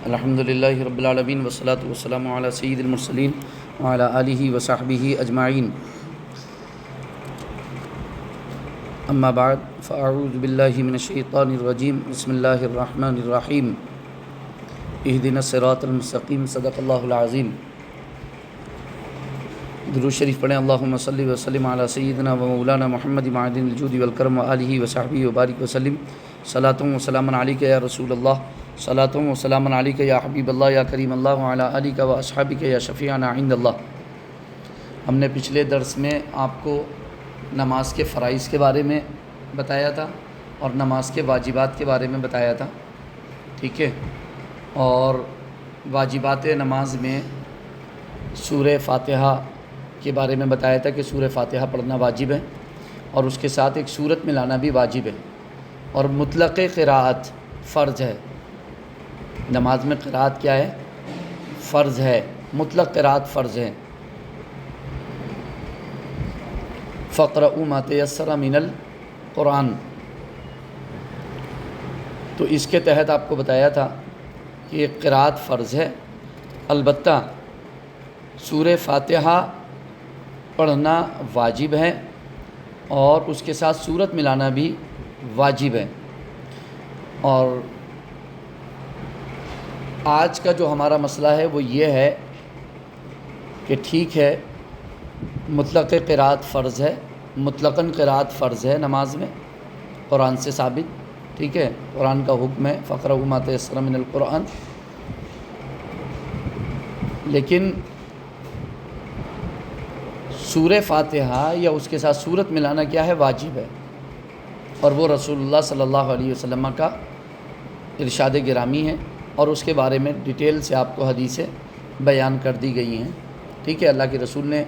الحمدللہ رب العالمین والصلاة والسلام علی سید المرسلین وعلی آلہ وصحبہ اجمعین، اما بعد فاعوذ باللہ من الشیطان الرجیم، بسم اللہ الرحمن الرحیم، اہدنا الصراط المستقیم، صدق اللہ العظیم۔ درود شریف پڑھیں۔ اللہم صلی وسلم علی سیدنا و مولانا محمد معدن الجود والکرم وآلہ وصحبہ وبارک وسلم۔ صلاۃ و سلام علیک یا رسول اللہ، صلاۃ و سلام علیک یا حبیب اللہ یا کریم اللہ وعلی آلک و اصحابک یا شفیعنا عند اللہ۔ ہم نے پچھلے درس میں آپ کو نماز کے فرائض کے بارے میں بتایا تھا اور نماز کے واجبات کے بارے میں بتایا تھا، ٹھیک ہے۔ اور واجبات نماز میں سورہ فاتحہ کے بارے میں بتایا تھا کہ سورہ فاتحہ پڑھنا واجب ہے اور اس کے ساتھ ایک سورت ملانا بھی واجب ہے، اور مطلق قراءت فرض ہے۔ نماز میں قراءت کیا ہے؟ فرض ہے، مطلق قراءت فرض ہے۔ فَاقْرَؤُوا مَا تَيَسَّرَ مِنَ الْقُرْآنِ، تو اس کے تحت آپ کو بتایا تھا کہ قراءت فرض ہے، البتہ سورہ فاتحہ پڑھنا واجب ہے اور اس کے ساتھ سورت ملانا بھی واجب ہے۔ اور آج کا جو ہمارا مسئلہ ہے وہ یہ ہے کہ ٹھیک ہے، مطلق قراءت فرض ہے، مطلقاً قراءت فرض ہے نماز میں، قرآن سے ثابت، ٹھیک ہے، قرآن کا حکم ہے فَاقْرَؤُوا مَا تَيَسَّرَ مِنَ الْقُرْآنِ، لیکن سورہ فاتحہ یا اس کے ساتھ سورت ملانا کیا ہے؟ واجب ہے، اور وہ رسول اللہ صلی اللہ علیہ وسلم کا ارشاد گرامی ہے، اور اس کے بارے میں ڈیٹیل سے آپ کو حدیثیں بیان کر دی گئی ہیں، ٹھیک ہے۔ اللہ کے رسول نے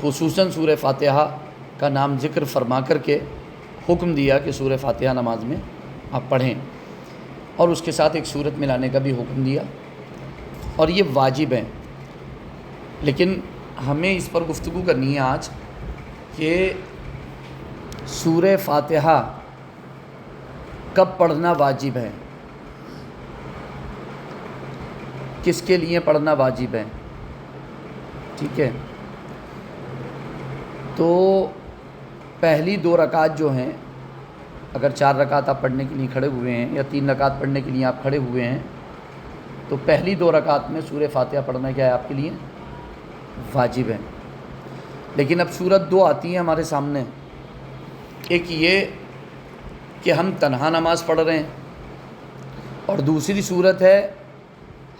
خصوصاً سورہ فاتحہ کا نام ذکر فرما کر کے حکم دیا کہ سورہ فاتحہ نماز میں آپ پڑھیں، اور اس کے ساتھ ایک سورت ملانے کا بھی حکم دیا، اور یہ واجب ہیں۔ لیکن ہمیں اس پر گفتگو کرنی ہے آج کہ سورہ فاتحہ کب پڑھنا واجب ہے، کس کے لیے پڑھنا واجب ہے، ٹھیک ہے۔ تو پہلی 2 رکعت جو ہیں، اگر 4 رکعت آپ پڑھنے کے لیے کھڑے ہوئے ہیں یا 3 رکعت پڑھنے کے لیے آپ کھڑے ہوئے ہیں، تو پہلی 2 رکعت میں سورہ فاتحہ پڑھنا کیا ہے آپ کے لیے؟ واجب ہے۔ لیکن اب صورت 2 آتی ہیں ہمارے سامنے، ایک یہ کہ ہم تنہا نماز پڑھ رہے ہیں، اور دوسری صورت ہے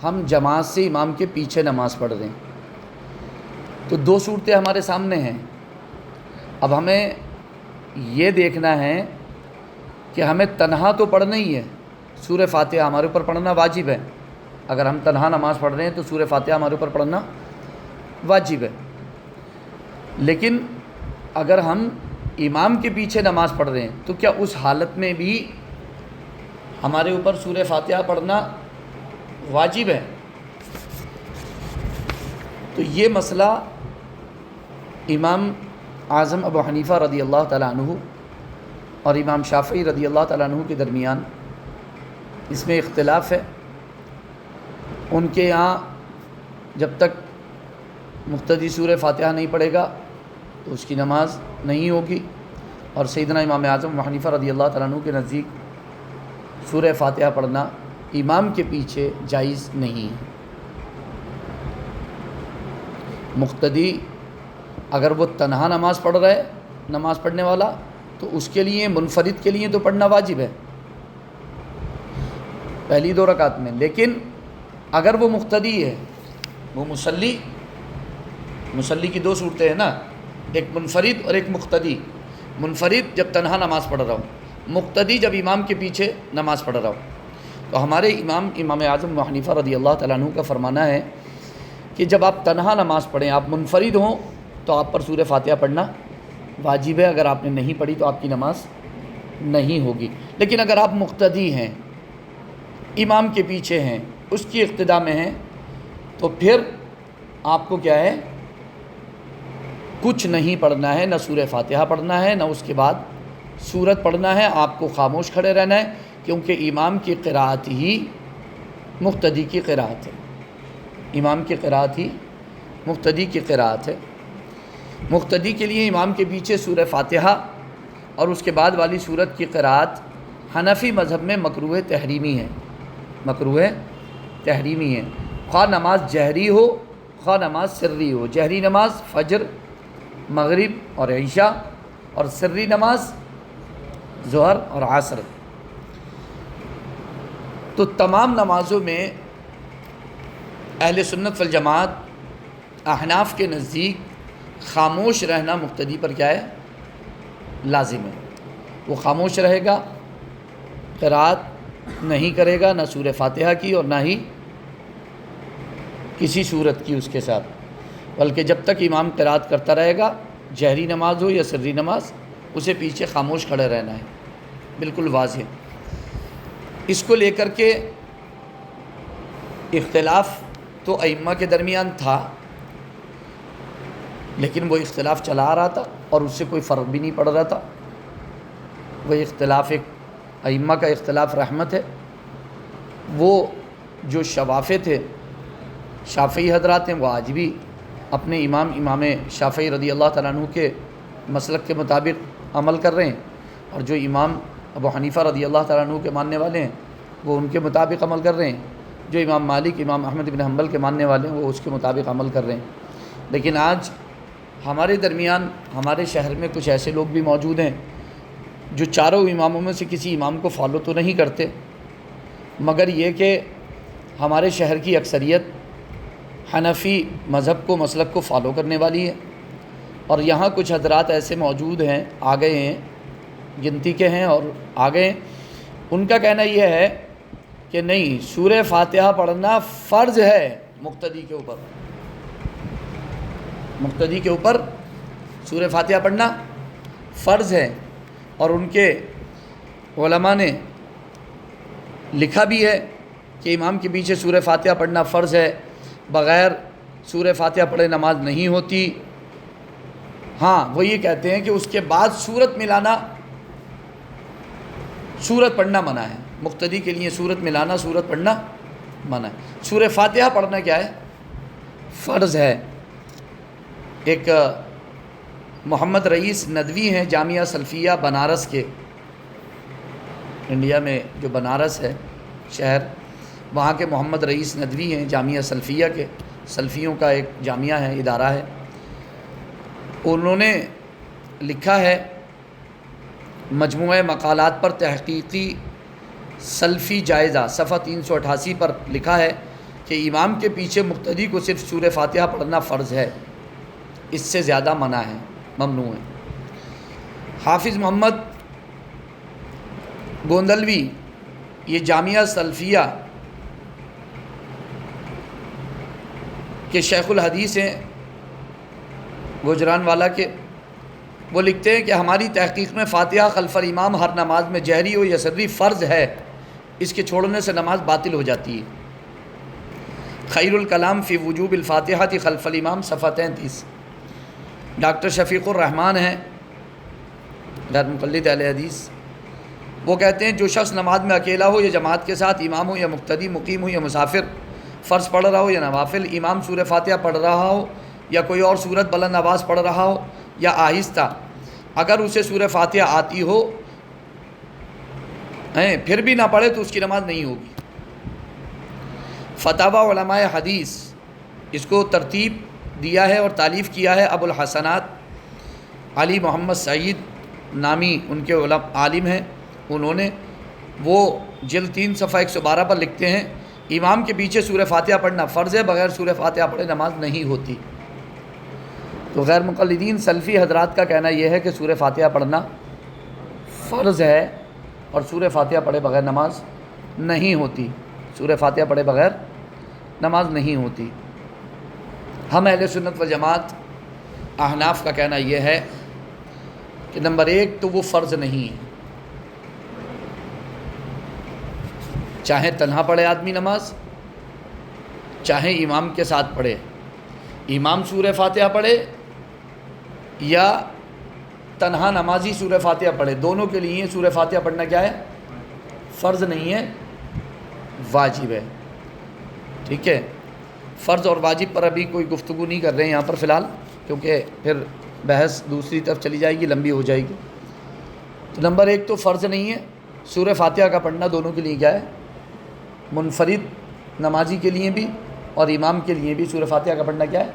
ہم جماعت سے امام کے پیچھے نماز پڑھ رہے ہیں۔ تو 2 صورتیں ہمارے سامنے ہیں۔ اب ہمیں یہ دیکھنا ہے کہ ہمیں تنہا تو پڑھنا ہی ہے، سورہ فاتحہ ہمارے اوپر پڑھنا واجب ہے۔ اگر ہم تنہا نماز پڑھ رہے ہیں تو سورہ فاتحہ ہمارے اوپر پڑھنا واجب ہے، لیکن اگر ہم امام کے پیچھے نماز پڑھ رہے ہیں تو کیا اس حالت میں بھی ہمارے اوپر سورہ فاتحہ پڑھنا واجب ہے؟ تو یہ مسئلہ امام اعظم ابو حنیفہ رضی اللہ تعالیٰ عنہ اور امام شافعی رضی اللہ تعالیٰ عنہ کے درمیان اس میں اختلاف ہے۔ ان کے یہاں جب تک مقتدی سورہ فاتحہ نہیں پڑھے گا تو اس کی نماز نہیں ہوگی، اور سیدنا امام اعظم ابو حنیفہ رضی اللہ تعالیٰ عنہ کے نزدیک سورہ فاتحہ پڑھنا امام کے پیچھے جائز نہیں ہے۔ مقتدی اگر وہ تنہا نماز پڑھ رہا ہے، نماز پڑھنے والا، تو اس کے لیے، منفرد کے لیے تو پڑھنا واجب ہے پہلی 2 رکعت میں، لیکن اگر وہ مقتدی ہے، وہ مصلی کی 2 صورتیں ہیں نا، ایک منفرد اور ایک مقتدی۔ منفرد جب تنہا نماز پڑھ رہا ہوں، مقتدی جب امام کے پیچھے نماز پڑھ رہا ہوں، تو ہمارے امام اعظم ابو حنیفہ رضی اللہ تعالیٰ عنہ کا فرمانا ہے کہ جب آپ تنہا نماز پڑھیں، آپ منفرد ہوں، تو آپ پر سورہ فاتحہ پڑھنا واجب ہے۔ اگر آپ نے نہیں پڑھی تو آپ کی نماز نہیں ہوگی۔ لیکن اگر آپ مقتدی ہیں، امام کے پیچھے ہیں، اس کی اقتداء میں ہیں، تو پھر آپ کو کیا ہے؟ کچھ نہیں پڑھنا ہے، نہ سورہ فاتحہ پڑھنا ہے، نہ اس کے بعد سورت پڑھنا ہے، آپ کو خاموش کھڑے رہنا ہے، کیونکہ امام کی قراءت ہی مقتدی کی قرأت ہے، امام کی قرأت ہی مقتدی کی قرأت ہے۔ مقتدی کے لیے امام کے پیچھے سورہ فاتحہ اور اس کے بعد والی سورت کی قرأت حنفی مذہب میں مکروہ تحریمی ہے، مکروہ تحریمی ہے، خواہ نماز جہری ہو خواہ نماز سری ہو۔ جہری نماز فجر، مغرب اور عشاء، اور سری نماز ظہر اور عصر۔ تو تمام نمازوں میں اہل سنت والجماعت احناف کے نزدیک خاموش رہنا مقتدی پر کیا ہے؟ لازم ہے۔ وہ خاموش رہے گا، قرأت نہیں کرے گا، نہ سورہ فاتحہ کی اور نہ ہی کسی سورت کی اس کے ساتھ، بلکہ جب تک امام قرأت کرتا رہے گا، جہری نماز ہو یا سری نماز، اسے پیچھے خاموش کھڑے رہنا ہے، بالکل واضح۔ اس کو لے کر کے اختلاف تو ائمہ کے درمیان تھا، لیکن وہ اختلاف چلا آ رہا تھا اور اس سے کوئی فرق بھی نہیں پڑ رہا تھا۔ وہ اختلاف ایک ائمہ کا اختلاف رحمت ہے۔ وہ جو شوافے تھے، شافعی حضرات ہیں، وہ آج بھی اپنے امام شافعی رضی اللہ تعالیٰ عنہ کے مسلک کے مطابق عمل کر رہے ہیں، اور جو امام ابو حنیفہ رضی اللہ تعالیٰ عنہ کے ماننے والے ہیں وہ ان کے مطابق عمل کر رہے ہیں، جو امام مالک، امام احمد بن حنبل کے ماننے والے ہیں وہ اس کے مطابق عمل کر رہے ہیں۔ لیکن آج ہمارے درمیان، ہمارے شہر میں کچھ ایسے لوگ بھی موجود ہیں جو چاروں اماموں میں سے کسی امام کو فالو تو نہیں کرتے، مگر یہ کہ ہمارے شہر کی اکثریت حنفی مذہب کو، مسلک کو فالو کرنے والی ہے، اور یہاں کچھ حضرات ایسے موجود ہیں، آ گئے ہیں، گنتی کے ہیں اور آ گئے ہیں، ان کا کہنا یہ ہے کہ نہیں، سورہ فاتحہ پڑھنا فرض ہے مقتدی کے اوپر، مقتدی کے اوپر سورہ فاتحہ پڑھنا فرض ہے۔ اور ان کے علماء نے لکھا بھی ہے کہ امام کے پیچھے سورہ فاتحہ پڑھنا فرض ہے، بغیر سورہ فاتحہ پڑھے نماز نہیں ہوتی۔ ہاں، وہ یہ کہتے ہیں کہ اس کے بعد سورت ملانا، سورت پڑھنا منع ہے، مقتدی کے لیے سورت ملانا، سورت پڑھنا منع ہے۔ سورہ فاتحہ پڑھنا کیا ہے؟ فرض ہے۔ ایک محمد رئیس ندوی ہیں، جامعہ سلفیہ بنارس کے، انڈیا میں جو بنارس ہے شہر، وہاں کے محمد رئیس ندوی ہیں، جامعہ سلفیہ کے، سلفیوں کا ایک جامعہ ہے، ادارہ ہے۔ انہوں نے لکھا ہے مجموعہ مقالات پر تحقیقی سلفی جائزہ، صفحہ 388 پر لکھا ہے کہ امام کے پیچھے مقتدی کو صرف سورہ فاتحہ پڑھنا فرض ہے، اس سے زیادہ منع ہے، ممنوع ہے۔ حافظ محمد گوندلوی، یہ جامعہ سلفیہ کے شیخ الحدیث ہیں گجران والا کے، وہ لکھتے ہیں کہ ہماری تحقیق میں فاتحہ خلف الامام ہر نماز میں جہری ہو یا سری فرض ہے، اس کے چھوڑنے سے نماز باطل ہو جاتی ہے۔ خیر الکلام فی وجوب الفاتحہ خلف الامام، صفحہ 33۔ ڈاکٹر شفیق الرحمان ہیں، غیر مقلد اہل حدیث، وہ کہتے ہیں جو شخص نماز میں اکیلا ہو یا جماعت کے ساتھ، امام ہو یا مقتدی، مقیم ہو یا مسافر، فرض پڑھ رہا ہو یا نوافل، امام سورہ فاتحہ پڑھ رہا ہو یا کوئی اور سورت بلند آواز پڑھ رہا ہو یا آہستہ، اگر اسے سورہ فاتحہ آتی ہو پھر بھی نہ پڑھے تو اس کی نماز نہیں ہوگی۔ فتاوی علماء حدیث، اس کو ترتیب دیا ہے اور تالیف کیا ہے ابو الحسنات علی محمد سعید نامی ان کے عالم ہیں، انہوں نے، وہ جلد 3 صفحہ 112 پر لکھتے ہیں امام کے پیچھے سورہ فاتحہ پڑھنا فرض ہے، بغیر سورہ فاتحہ پڑھے نماز نہیں ہوتی۔ تو غیر مقلدین سلفی حضرات کا کہنا یہ ہے کہ سورہ فاتحہ پڑھنا فرض ہے اور سورہ فاتحہ پڑھے بغیر نماز نہیں ہوتی، سورہ فاتحہ پڑھے بغیر نماز نہیں ہوتی۔ ہم اہل سنت و جماعت احناف کا کہنا یہ ہے کہ نمبر 1 تو وہ فرض نہیں ہے، چاہے تنہا پڑھے آدمی نماز، چاہے امام کے ساتھ پڑھے، امام سورہ فاتحہ پڑھے یا تنہا نمازی سورہ فاتحہ پڑھے، دونوں کے لیے سورہ فاتحہ پڑھنا کیا ہے؟ فرض نہیں ہے، واجب ہے۔ ٹھیک ہے، فرض اور واجب پر ابھی کوئی گفتگو نہیں کر رہے ہیں یہاں پر فی الحال، کیونکہ پھر بحث دوسری طرف چلی جائے گی، لمبی ہو جائے گی۔ تو نمبر 1 تو فرض نہیں ہے، سورہ فاتحہ کا پڑھنا دونوں کے لیے کیا ہے؟ منفرد نمازی کے لیے بھی اور امام کے لیے بھی سورہ فاتحہ کا پڑھنا کیا ہے؟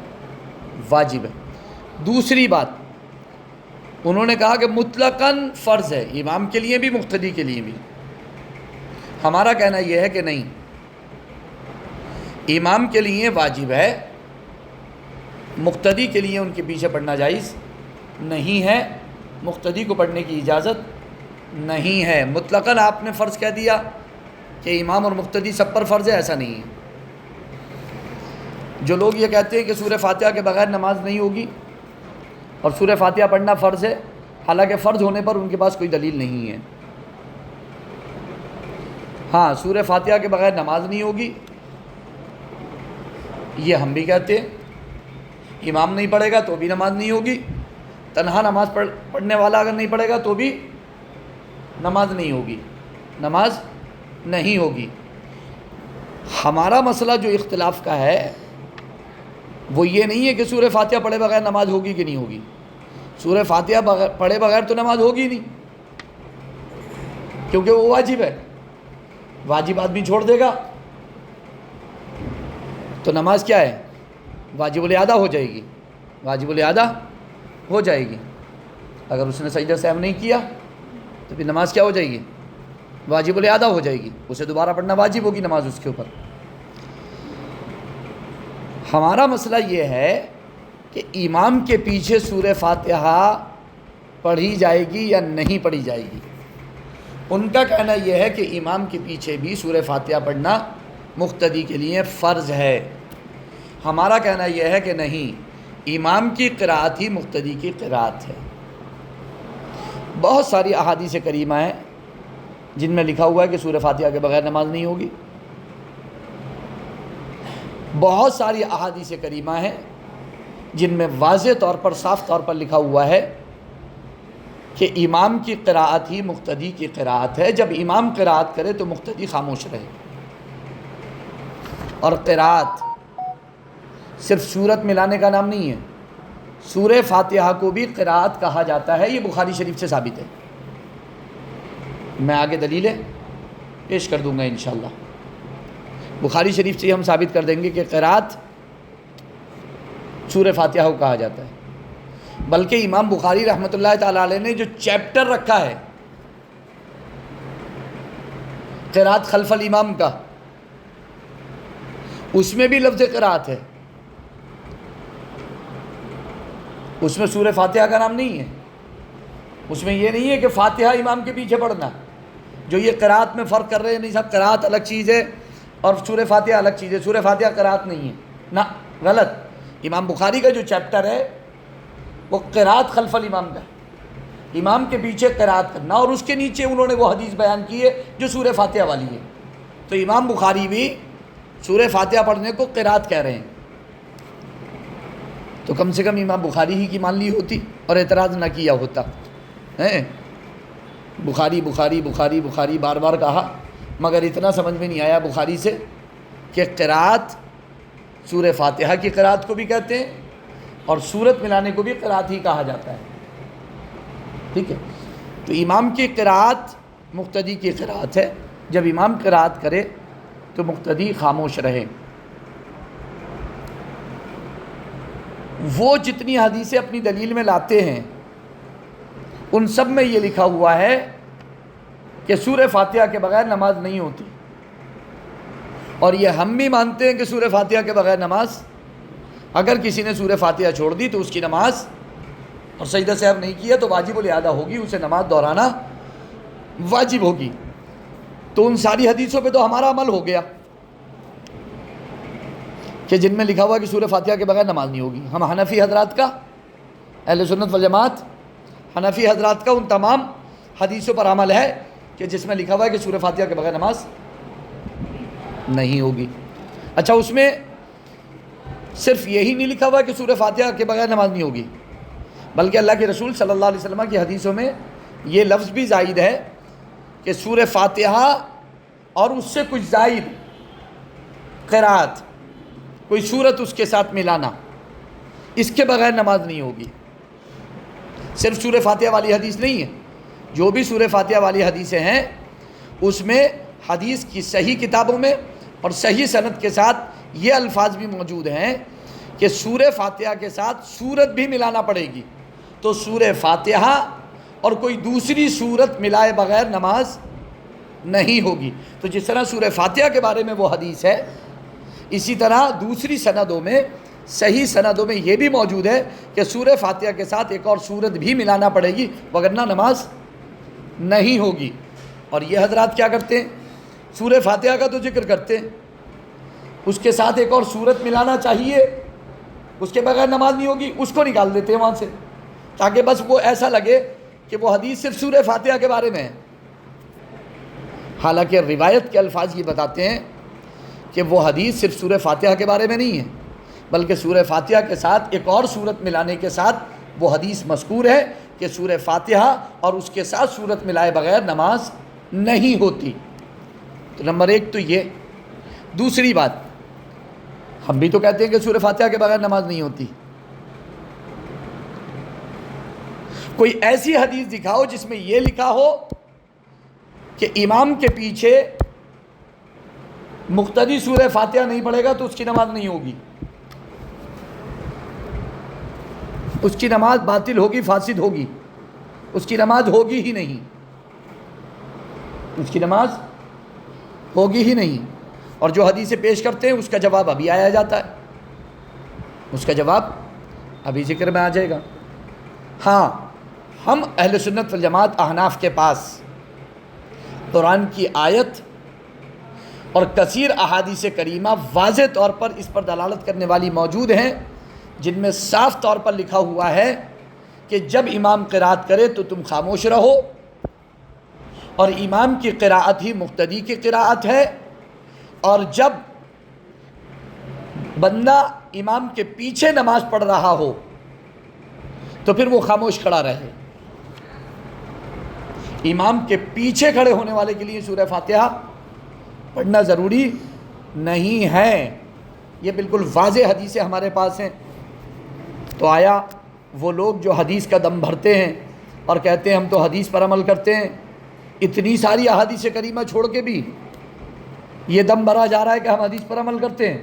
واجب ہے۔ دوسری بات، انہوں نے کہا کہ مطلقاً فرض ہے، امام کے لیے بھی مقتدی کے لیے بھی۔ ہمارا کہنا یہ ہے کہ نہیں، امام کے لیے واجب ہے، مقتدی کے لیے ان کے پیچھے پڑھنا جائز نہیں ہے، مقتدی کو پڑھنے کی اجازت نہیں ہے۔ مطلقاً آپ نے فرض کہہ دیا کہ امام اور مقتدی سب پر فرض ہے، ایسا نہیں ہے۔ جو لوگ یہ کہتے ہیں کہ سورہ فاتحہ کے بغیر نماز نہیں ہوگی اور سورہ فاتحہ پڑھنا فرض ہے، حالانکہ فرض ہونے پر ان کے پاس کوئی دلیل نہیں ہے۔ ہاں، سورہ فاتحہ کے بغیر نماز نہیں ہوگی، یہ ہم بھی کہتے ہیں، امام نہیں پڑھے گا تو بھی نماز نہیں ہوگی، تنہا نماز پڑھنے والا اگر نہیں پڑھے گا تو بھی نماز نہیں ہوگی، نماز نہیں ہوگی۔ ہمارا مسئلہ جو اختلاف کا ہے وہ یہ نہیں ہے کہ سورہ فاتحہ پڑھے بغیر نماز ہوگی کہ نہیں ہوگی۔ سورہ فاتحہ پڑھے بغیر تو نماز ہوگی نہیں، کیونکہ وہ واجب ہے، واجب آدمی چھوڑ دے گا تو نماز کیا ہے؟ واجب الادا ہو جائے گی، واجب الادا ہو جائے گی۔ اگر اس نے سجدہ سہو نہیں کیا تو پھر نماز کیا ہو جائے گی؟ واجب الادا ہو جائے گی، اسے دوبارہ پڑھنا واجب ہوگی نماز اس کے اوپر۔ ہمارا مسئلہ یہ ہے کہ امام کے پیچھے سورہ فاتحہ پڑھی جائے گی یا نہیں پڑھی جائے گی۔ ان کا کہنا یہ ہے کہ امام کے پیچھے بھی سورہ فاتحہ پڑھنا مقتدی کے لیے فرض ہے۔ ہمارا کہنا یہ ہے کہ نہیں، امام کی قرأت ہی مقتدی کی قرأت ہے۔ بہت ساری احادیث کریمہ ہیں جن میں لکھا ہوا ہے کہ سورہ فاتحہ کے بغیر نماز نہیں ہوگی۔ بہت ساری احادیث کریمہ ہیں جن میں واضح طور پر، صاف طور پر لکھا ہوا ہے کہ امام کی قرأت ہی مقتدی کی قرأت ہے۔ جب امام قرأت کرے تو مقتدی خاموش رہے۔ اور قرأت صرف سورت ملانے کا نام نہیں ہے، سورہ فاتحہ کو بھی قرأت کہا جاتا ہے، یہ بخاری شریف سے ثابت ہے۔ میں آگے دلیلیں پیش کر دوں گا انشاءاللہ۔ بخاری شریف سے ہم ثابت کر دیں گے کہ قرأت سورہ فاتحہ کو کہا جاتا ہے۔ بلکہ امام بخاری رحمۃ اللہ تعالی علیہ نے جو چیپٹر رکھا ہے قرأت خلف الامام کا، اس میں بھی لفظ قرأت ہے، اس میں سورہ فاتحہ کا نام نہیں ہے۔ اس میں یہ نہیں ہے کہ فاتحہ امام کے پیچھے پڑھنا، جو یہ قرأت میں فرق کر رہے ہیں، نہیں صاحب قرأت الگ چیز ہے اور سورہ فاتحہ الگ چیز ہے، سورہ فاتحہ قرأت نہیں ہے، نہ، غلط۔ امام بخاری کا جو چیپٹر ہے وہ قرأت خلف الامام کا ہے، امام کے پیچھے قرأت کرنا، اور اس کے نیچے انہوں نے وہ حدیث بیان کی ہے جو سورہ فاتحہ والی ہے۔ تو امام بخاری بھی سورہ فاتحہ پڑھنے کو قرأت کہہ رہے ہیں، تو کم سے کم امام بخاری ہی کی مان لی ہوتی اور اعتراض نہ کیا ہوتا ہے۔ بخاری بخاری بخاری بخاری بار بار کہا، مگر اتنا سمجھ میں نہیں آیا بخاری سے کہ قرأت سورہ فاتحہ کی قرأت کو بھی کہتے ہیں اور سورت ملانے کو بھی قرأت ہی کہا جاتا ہے۔ ٹھیک ہے، تو امام کی قرأت مقتدی کی قرأت ہے، جب امام قرأت کرے تو مقتدی خاموش رہے۔ وہ جتنی حدیثیں اپنی دلیل میں لاتے ہیں ان سب میں یہ لکھا ہوا ہے کہ سورہ فاتحہ کے بغیر نماز نہیں ہوتی، اور یہ ہم بھی مانتے ہیں کہ سورہ فاتحہ کے بغیر نماز، اگر کسی نے سورہ فاتحہ چھوڑ دی تو اس کی نماز، اور سجدہ سہو نہیں کیا تو واجب الادا ہوگی، اسے نماز دہرانا واجب ہوگی۔ تو ان ساری حدیثوں پہ تو ہمارا عمل ہو گیا کہ جن میں لکھا ہوا کہ سورہ فاتحہ کے بغیر نماز نہیں ہوگی۔ ہم حنفی حضرات کا، اہل سنت والجماعت حنفی حضرات کا ان تمام حدیثوں پر عمل ہے کہ جس میں لکھا ہوا ہے کہ سورہ فاتحہ کے بغیر نماز نہیں ہوگی۔ اچھا، اس میں صرف یہی نہیں لکھا ہوا کہ سورہ فاتحہ کے بغیر نماز نہیں ہوگی، بلکہ اللہ کے رسول صلی اللہ علیہ وسلم کی حدیثوں میں یہ لفظ بھی زائد ہے کہ سورہ فاتحہ اور اس سے کچھ زائد قرات، کوئی صورت اس کے ساتھ ملانا، اس کے بغیر نماز نہیں ہوگی۔ صرف سورہ فاتحہ والی حدیث نہیں ہے، جو بھی سورہ فاتحہ والی حدیثیں ہیں اس میں حدیث کی صحیح کتابوں میں اور صحیح سند کے ساتھ یہ الفاظ بھی موجود ہیں کہ سورہ فاتحہ کے ساتھ سورت بھی ملانا پڑے گی، تو سورہ فاتحہ اور کوئی دوسری سورت ملائے بغیر نماز نہیں ہوگی۔ تو جس طرح سورہ فاتحہ کے بارے میں وہ حدیث ہے، اسی طرح دوسری سندوں میں، صحیح سندوں میں یہ بھی موجود ہے کہ سورہ فاتحہ کے ساتھ ایک اور سورت بھی ملانا پڑے گی، وگرنہ نماز نہیں ہوگی۔ اور یہ حضرات کیا کرتے ہیں، سورہ فاتحہ کا تو ذکر کرتے ہیں، اس کے ساتھ ایک اور سورت ملانا چاہیے، اس کے بغیر نماز نہیں ہوگی، اس کو نکال دیتے ہیں وہاں سے، تاکہ بس وہ ایسا لگے کہ وہ حدیث صرف سورہ فاتحہ کے بارے میں ہے۔ حالانکہ روایت کے الفاظ یہ بتاتے ہیں کہ وہ حدیث صرف سورہ فاتحہ کے بارے میں نہیں ہے، بلکہ سورہ فاتحہ کے ساتھ ایک اور سورت ملانے کے ساتھ وہ حدیث مذکور ہے کہ سورہ فاتحہ اور اس کے ساتھ سورت ملائے بغیر نماز نہیں ہوتی۔ تو نمبر ایک تو یہ۔ دوسری بات، ہم بھی تو کہتے ہیں کہ سورہ فاتحہ کے بغیر نماز نہیں ہوتی۔ کوئی ایسی حدیث دکھاؤ جس میں یہ لکھا ہو کہ امام کے پیچھے مقتدی سورہ فاتحہ نہیں پڑھے گا تو اس کی نماز نہیں ہوگی، اس کی نماز باطل ہوگی، فاسد ہوگی، اس کی نماز ہوگی ہی نہیں، اس کی نماز ہوگی ہی نہیں۔ اور جو حدیثیں پیش کرتے ہیں اس کا جواب ابھی آیا جاتا ہے، اس کا جواب ابھی ذکر میں آ جائے گا۔ ہاں، ہم اہل سنت والجماعت احناف کے پاس قرآن کی آیت اور کثیر احادیث کریمہ واضح طور پر اس پر دلالت کرنے والی موجود ہیں، جن میں صاف طور پر لکھا ہوا ہے کہ جب امام قرات کرے تو تم خاموش رہو، اور امام کی قراءت ہی مقتدی کی قراءت ہے، اور جب بندہ امام کے پیچھے نماز پڑھ رہا ہو تو پھر وہ خاموش کھڑا رہے۔ امام کے پیچھے کھڑے ہونے والے کے لیے سورہ فاتحہ پڑھنا ضروری نہیں ہے، یہ بالکل واضح حدیثیں ہمارے پاس ہیں۔ تو آیا وہ لوگ جو حدیث کا دم بھرتے ہیں اور کہتے ہیں ہم تو حدیث پر عمل کرتے ہیں، اتنی ساری احادیث کریمہ چھوڑ کے بھی یہ دم بھرا جا رہا ہے کہ ہم حدیث پر عمل کرتے ہیں،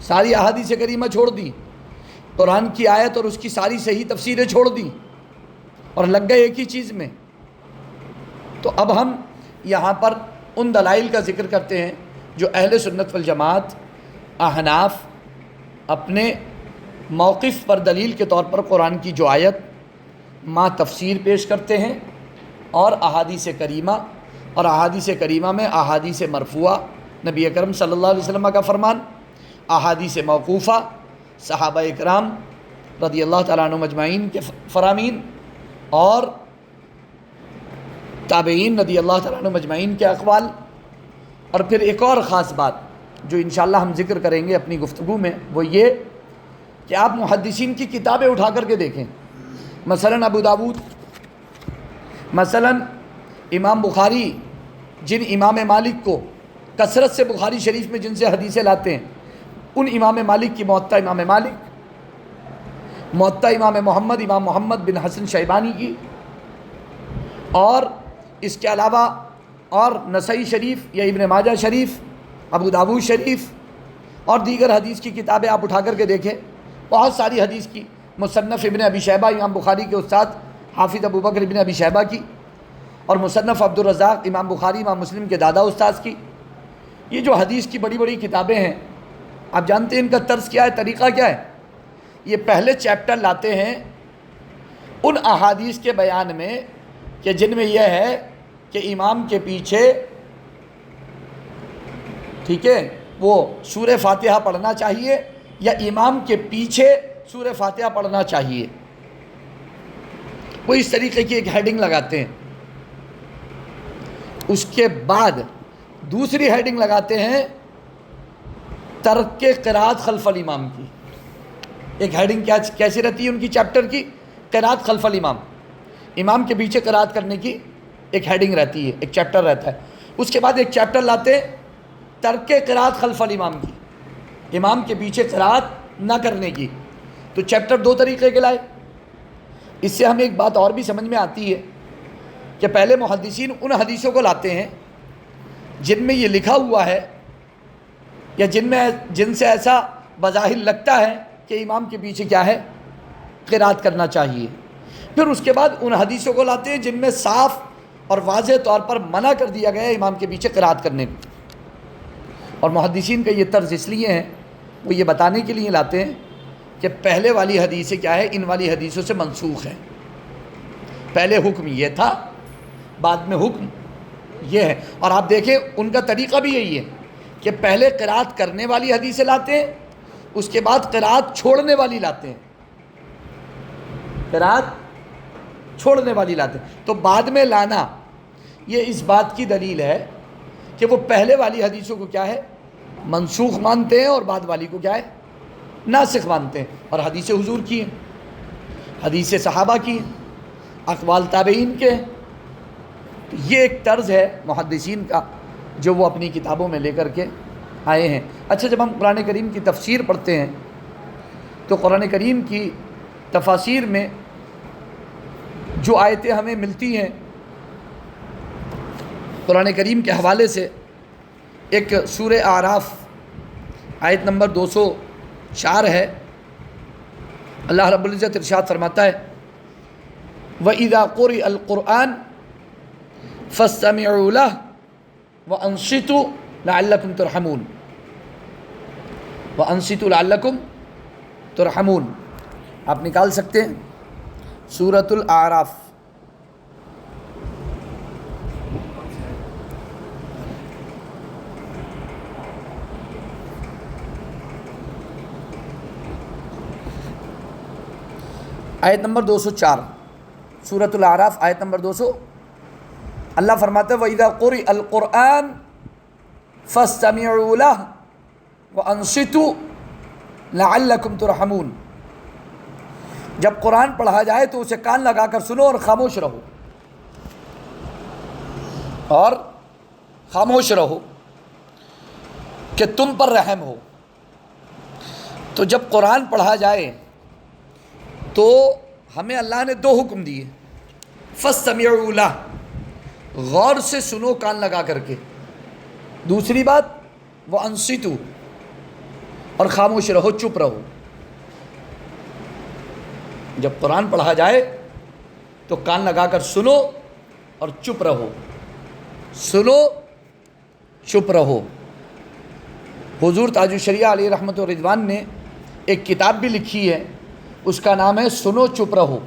ساری احادیث کریمہ چھوڑ دی، قرآن کی آیت اور اس کی ساری صحیح تفسیریں چھوڑ دی اور لگ گئے ایک ہی چیز میں۔ تو اب ہم یہاں پر ان دلائل کا ذکر کرتے ہیں جو اہل سنت والجماعت احناف اپنے موقف پر دلیل کے طور پر قرآن کی جو آیت مع تفسیر پیش کرتے ہیں، اور احادیث کریمہ، اور احادیث کریمہ میں احادیث مرفوعہ نبی اکرم صلی اللہ علیہ وسلم کا فرمان، احادیث موقوفہ صحابہ اکرام رضی اللہ تعالیٰ عنہم اجمعین کے فرامین، اور تابعین رضی اللہ تعالیٰ عنہم اجمعین کے اقوال۔ اور پھر ایک اور خاص بات جو انشاءاللہ ہم ذکر کریں گے اپنی گفتگو میں، وہ یہ کہ آپ محدثین کی کتابیں اٹھا کر کے دیکھیں، مثلا ابو داود، مثلا امام بخاری، جن امام مالک کو کثرت سے بخاری شریف میں جن سے حدیثیں لاتے ہیں، ان امام مالک کی موطا امام مالک، موطا امام محمد بن حسن شیبانی کی، اور اس کے علاوہ اور نسائی شریف یا ابن ماجہ شریف، ابو داود شریف، اور دیگر حدیث کی کتابیں آپ اٹھا کر کے دیکھیں، بہت ساری حدیث کی، مصنف ابن ابی شیبہ امام بخاری کے استاد حافظ ابو بکر ابن ابی شیبہ کی، اور مصنف عبد الرزاق امام بخاری امام مسلم کے دادا استاذ کی۔ یہ جو حدیث کی بڑی بڑی کتابیں ہیں، آپ جانتے ہیں ان کا طرز کیا ہے، طریقہ کیا ہے؟ یہ پہلے چیپٹر لاتے ہیں ان احادیث کے بیان میں کہ جن میں یہ ہے کہ امام کے پیچھے، ٹھیک ہے، وہ سورہ فاتحہ پڑھنا چاہیے یا امام کے پیچھے سورہ فاتحہ پڑھنا چاہیے، وہ اس طریقے کی ایک ہیڈنگ لگاتے ہیں۔ اس کے بعد دوسری ہیڈنگ لگاتے ہیں ترک قرات خلف الامام کی۔ ایک ہیڈنگ کیسی رہتی ہے ان کی چیپٹر کی؟ قرات خلف الامام، امام کے پیچھے قرات کرنے کی ایک ہیڈنگ رہتی ہے، ایک چیپٹر رہتا ہے۔ اس کے بعد ایک چیپٹر لاتے ہیں ترک قرات خلف الامام کی، امام کے پیچھے قراءت نہ کرنے کی، تو چیپٹر 2 طریقے کے لائے۔ اس سے ہمیں ایک بات اور بھی سمجھ میں آتی ہے کہ پہلے محدثین ان حدیثوں کو لاتے ہیں جن میں یہ لکھا ہوا ہے یا جن سے ایسا بظاہر لگتا ہے کہ امام کے پیچھے کیا ہے، قراءت کرنا چاہیے۔ پھر اس کے بعد ان حدیثوں کو لاتے ہیں جن میں صاف اور واضح طور پر منع کر دیا گیا ہے امام کے پیچھے قراءت کرنے کو۔ اور محدثین کا یہ طرز اس لیے ہے، وہ یہ بتانے کے لیے لاتے ہیں کہ پہلے والی حدیثیں کیا ہے، ان والی حدیثوں سے منسوخ ہے۔ پہلے حکم یہ تھا، بعد میں حکم یہ ہے۔ اور آپ دیکھیں ان کا طریقہ بھی یہی ہے کہ پہلے قراءت کرنے والی حدیثیں لاتے ہیں، اس کے بعد قراءت چھوڑنے والی لاتے ہیں، قراءت چھوڑنے والی لاتے ہیں۔ تو بعد میں لانا یہ اس بات کی دلیل ہے کہ وہ پہلے والی حدیثوں کو کیا ہے، منسوخ مانتے ہیں، اور بعد والی کو کیا ہے، ناسخ مانتے ہیں۔ اور حدیث حضور کی ہیں، حدیث صحابہ کی ہیں، اقوال تابعین کے ہیں۔ تو یہ ایک طرز ہے محدثین کا جو وہ اپنی کتابوں میں لے کر کے آئے ہیں۔ اچھا، جب ہم قرآن کریم کی تفسیر پڑھتے ہیں تو قرآن کریم کی تفاسیر میں جو آیتیں ہمیں ملتی ہیں قرآن کریم کے حوالے سے، ایک سورہ اعراف آیت نمبر 204 ہے۔ اللہ رب العزت ارشاد فرماتا ہے وَإِذَا قُرِئَ الْقُرْآنُ فَاسْتَمِعُوا لَهُ وَأَنصِتُوا لَعَلَّكُمْ تُرْحَمُونَ، وَأَنصِتُوا لَعَلَّكُمْ تُرْحَمُونَ۔ آپ نکال سکتے ہیں سورۃ الاعراف، آیت نمبر 204، سورۃ الاعراف آیت نمبر 200۔ اللہ فرماتا ہے وَإِذَا قُرِئَ الْقُرْآنُ فَاسْتَمِعُوا لَهُ وَأَنصِتُوا لَعَلَّكُمْ تُرْحَمُونَ۔ جب قرآن پڑھا جائے تو اسے کان لگا کر سنو اور خاموش رہو، اور خاموش رہو کہ تم پر رحم ہو۔ تو جب قرآن پڑھا جائے تو ہمیں اللہ نے 2 حکم دیے، فَاسْتَمِعُوا لَهُ، غور سے سنو کان لگا کر کے، دوسری بات وَأَنصِتُوا، اور خاموش رہو، چپ رہو۔ جب قرآن پڑھا جائے تو کان لگا کر سنو اور چپ رہو، سنو چپ رہو۔ حضور تاج الشریعہ علیہ رحمت و رضوان نے ایک کتاب بھی لکھی ہے، اس کا نام ہے سنو چپ رہو،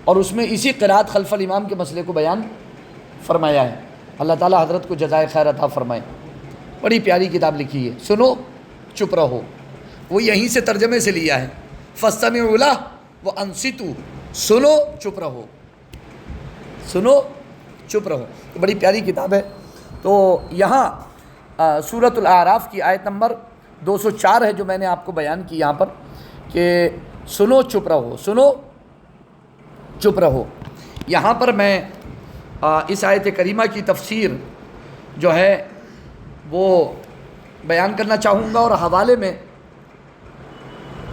اور اس میں اسی قراءت خلف الامام کے مسئلے کو بیان فرمایا ہے۔ اللہ تعالیٰ حضرت کو جزائے خیر عطا فرمائے، بڑی پیاری کتاب لکھی ہے سنو چپ رہو، وہ یہیں سے ترجمے سے لیا ہے، فَاسْتَمِعُوا لَهُ وَأَنصِتُوا، سنو چپ رہو، سنو چپ رہو، تو بڑی پیاری کتاب ہے۔ تو یہاں سورۃ الاعراف کی آیت نمبر 204 ہے جو میں نے آپ کو بیان کی یہاں پر، کہ سنو چپ رہو، سنو چپ رہو۔ یہاں پر میں اس آیت کریمہ کی تفسیر جو ہے وہ بیان کرنا چاہوں گا، اور حوالے میں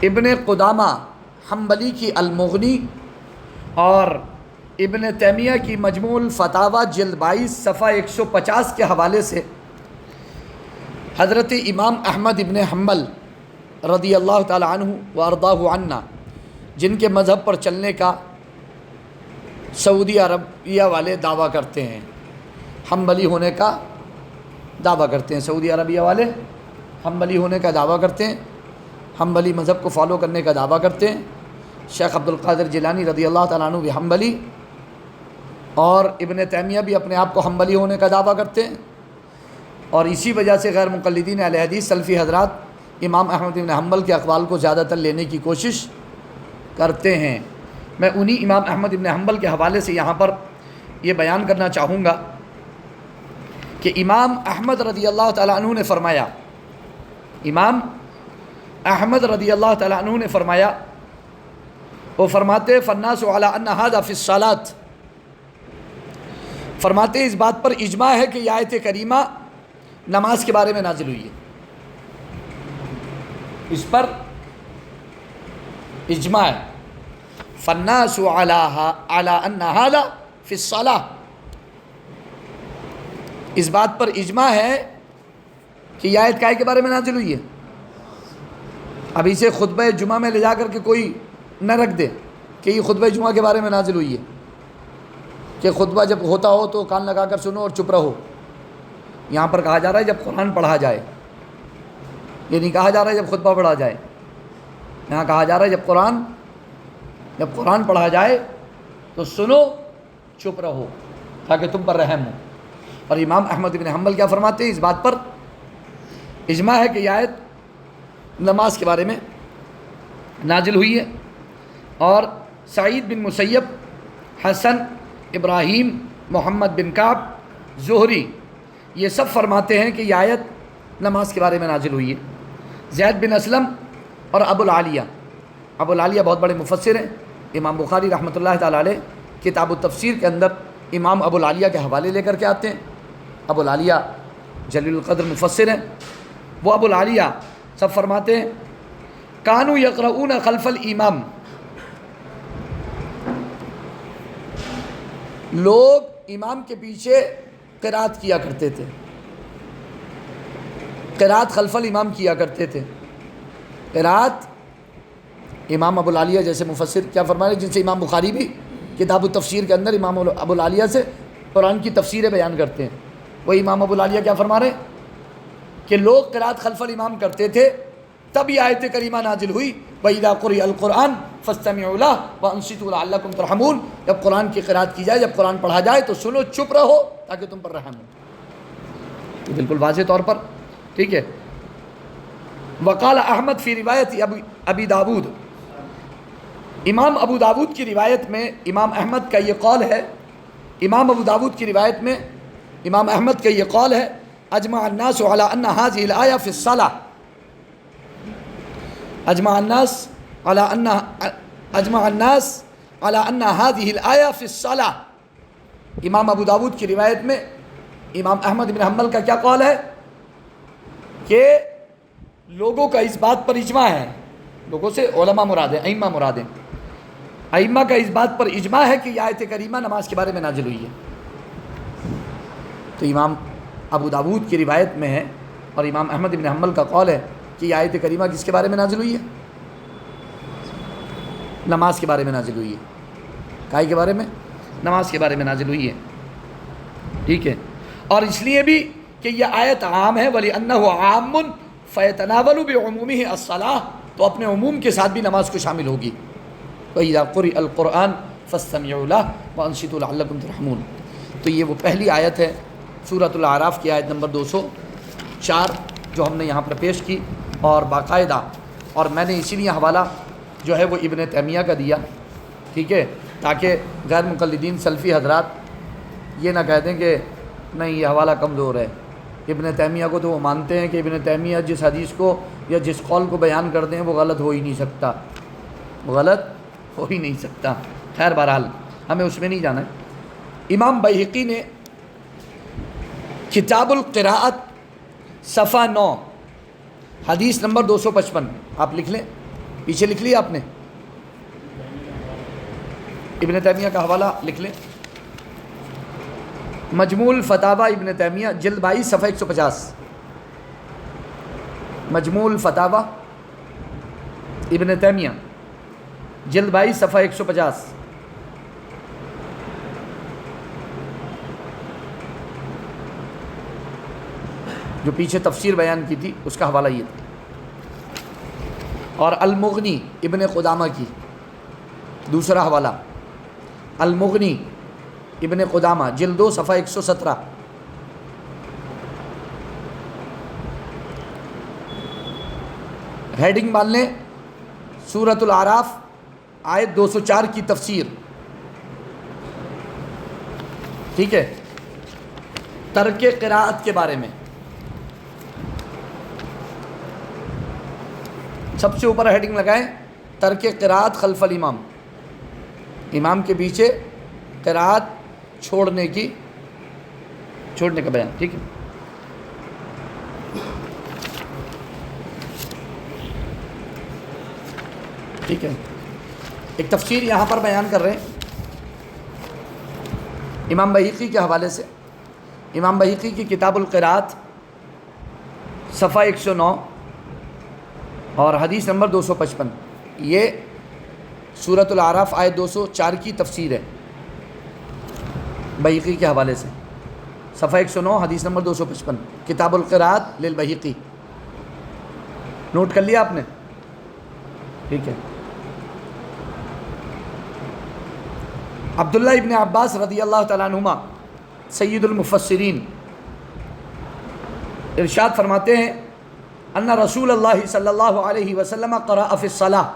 ابن قدامہ حنبلی کی المغنی اور ابن تیمیہ کی مجموع الفتاوی جلد 22 صفحہ 150 کے حوالے سے حضرت امام احمد ابن حنبل رضی اللہ تعالی عنہ و ارضاہ عنا، جن کے مذہب پر چلنے کا سعودی عربیہ والے دعویٰ کرتے ہیں، حنبلی ہونے کا دعویٰ کرتے ہیں، سعودی عربیہ والے حنبلی ہونے کا دعویٰ کرتے ہیں، حنبلی مذہب کو فالو کرنے کا دعویٰ کرتے ہیں۔ شیخ عبد القادر جیلانی رضی اللہ تعالیٰ عنہ بھی حنبلی، اور ابن تیمیہ بھی اپنے آپ کو حنبلی ہونے کا دعویٰ کرتے ہیں، اور اسی وجہ سے غیر مقلدین اہل حدیث سلفی حضرات امام احمد بن حنبل کے اقوال کو زیادہ تر لینے کی کوشش کرتے ہیں۔ میں انہی امام احمد بن حنبل کے حوالے سے یہاں پر یہ بیان کرنا چاہوں گا کہ امام احمد رضی اللہ تعالیٰ عنہ نے فرمایا، امام احمد رضی اللہ تعالیٰ عنہ نے فرمایا، وہ فرماتے فالناس علی ان ھذا فی الصلاۃ، فرماتے اس بات پر اجماع ہے کہ یہ آیت کریمہ نماز کے بارے میں نازل ہوئی ہے، اس پر اجماع ہے. فالناس علی ان ھذا فی الصلاۃ، اس بات پر اجماع ہے کہ یہ آیت کائے کے بارے میں نازل ہوئی ہے. اب اسے خطبہ جمعہ میں لے جا کر کے کوئی نہ رکھ دے کہ یہ خطبہ جمعہ کے بارے میں نازل ہوئی ہے، کہ خطبہ جب ہوتا ہو تو کان لگا کر سنو اور چپ رہو. یہاں پر کہا جا رہا ہے جب قرآن پڑھا جائے، یہ نہیں کہا جا رہا ہے جب خطبہ پڑھا جائے. یہاں کہا جا رہا ہے جب قرآن پڑھا جائے تو سنو، چپ رہو، تاکہ تم پر رحم ہو. اور امام احمد بن حنبل کیا فرماتے ہیں؟ اس بات پر اجماع ہے کہ یہ آیت نماز کے بارے میں نازل ہوئی ہے. اور سعید بن مسیب، حسن، ابراہیم، محمد بن کعب، زہری، یہ سب فرماتے ہیں کہ یہ آیت نماز کے بارے میں نازل ہوئی ہے. زید بن اسلم اور ابو العالیہ بہت بڑے مفسر ہیں. امام بخاری رحمۃ اللہ تعالیٰ علیہ کتاب التفسیر کے اندر امام ابو العالیہ کے حوالے لے کر کے آتے ہیں. ابو العالیہ جلیل القدر مفسر ہیں. وہ ابو العالیہ سب فرماتے ہیں کانوا یقرؤون خلف الامام، لوگ امام کے پیچھے قرات کیا کرتے تھے، قرات خلف الامام کیا کرتے تھے. قرات امام ابو العالیہ جیسے مفسر کیا فرما رہے ہیں، جن سے امام بخاری بھی کتاب التفسیر کے اندر امام ابو العالیہ سے قرآن کی تفسیریں بیان کرتے ہیں. وہ امام ابو العالیہ کیا فرما رہے ہیں کہ لوگ قرات خلف الامام کرتے تھے، تب یہ آیت کریمہ نازل ہوئی وَإِذَا قُرِئَ الْقُرْآنُ فَاسْتَمِعُوا لَهُ وَأَنصِتُوا لَعَلَّكُمْ تُرْحَمُونَ. جب قرآن کی قرات کی جائے، جب قرآن پڑھا جائے تو سنو، چپ رہو، تاکہ تم پر رحم ہو. یہ بالکل واضح طور پر ٹھیک ہے. وقال احمد فی روایت ابی داود، امام ابو داود کی روایت میں امام احمد کا یہ قول ہے، امام ابو داود کی روایت میں امام احمد کا یہ قول ہے اجمع الناس علی ان هذه الآیہ فی الصلاۃ، اجمع الناس علی ان هذه الآیہ فی الصلاۃ. امام ابو داود کی روایت میں امام احمد بن حنبل کا کیا قول ہے کہ لوگوں کا اس بات پر اجماع ہے، لوگوں سے علماء مراد ہیں، ائمہ مراد ہیں، ائمہ کا اس بات پر اجماع ہے کہ یہ آیت کریمہ نماز کے بارے میں نازل ہوئی ہے. تو امام ابو داود کی روایت میں ہے اور امام احمد بن حنبل کا قول ہے کہ یہ آیت کریمہ کس کے بارے میں نازل ہوئی ہے؟ نماز کے بارے میں نازل ہوئی ہے. کائے کے بارے میں؟ نماز کے بارے میں نازل ہوئی ہے. ٹھیک ہے. اور اس لیے بھی کہ یہ آیت عام ہے، وَلِأَنَّهُ عَامٌ فَيَتَنَاوَلُ بِعُمُومِهِ الصَّلَاةَ، تو اپنے عموم کے ساتھ بھی نماز کو شامل ہوگی. وَإِذَا قُرِئَ الْقُرْآنُ فَاسْتَمِعُوا لَهُ وَأَنصِتُوا لَعَلَّكُمْ تُرْحَمُونَ. تو یہ وہ پہلی آیت ہے سورۃ الاعراف کی، آیت نمبر 204 جو ہم نے یہاں پر پیش کی. اور باقاعدہ، اور میں نے اسی لیے حوالہ جو ہے وہ ابن تیمیہ کا دیا، ٹھیک ہے، تاکہ غیر مقلدین سلفی حضرات یہ نہ کہہ دیں کہ نہیں یہ حوالہ کمزور ہے. ابن تیمیہ کو تو وہ مانتے ہیں کہ ابن تیمیہ جس حدیث کو یا جس قول کو بیان کر دیں وہ غلط ہو ہی نہیں سکتا، وہ غلط ہو ہی نہیں سکتا. خیر بہرحال ہمیں اس میں نہیں جانا ہے. امام بیہقی نے کتاب القراءت صفحہ 9 حدیث نمبر 255، آپ لکھ لیں، پیچھے لکھ لیا آپ نے، ابن تیمیہ کا حوالہ لکھ لیں، مجموع الفتاوی ابن تیمیہ جلد 22 صفحہ 150، مجموع الفتاوی ابن تیمیہ جلد 22 صفحہ 150. جو پیچھے تفسیر بیان کی تھی اس کا حوالہ یہ تھا. اور المغنی ابن قدامہ کی دوسرا حوالہ، المغنی ابن قدامہ جلد 2 صفحہ 117. ہیڈنگ مان لیں سورۃ الاعراف آیت 204 کی تفسیر، ٹھیک ہے، ترک قراءت کے بارے میں. سب سے اوپر ہیڈنگ لگائیں ترک قراءت خلف الامام، امام کے پیچھے قراءت چھوڑنے کا بیان، ٹھیک ہے. ٹھیک ہے. ایک تفسیر یہاں پر بیان کر رہے ہیں امام بہیقی کے حوالے سے. امام بہیقی کی کتاب القراءت صفحہ 109 اور حدیث نمبر 255. یہ سورۃ الاعراف آیت 204 کی تفسیر ہے بہیقی کے حوالے سے. صفحہ 109 حدیث نمبر 255 کتاب القراءت للبہیقی. نوٹ کر لیا آپ نے؟ ٹھیک ہے. عبداللہ ابن عباس رضی اللہ تعالیٰ عنہما سید المفسرین ارشاد فرماتے ہیں ان رسول اللہ صلی اللہ علیہ وسلم قرأ فی الصلاۃ.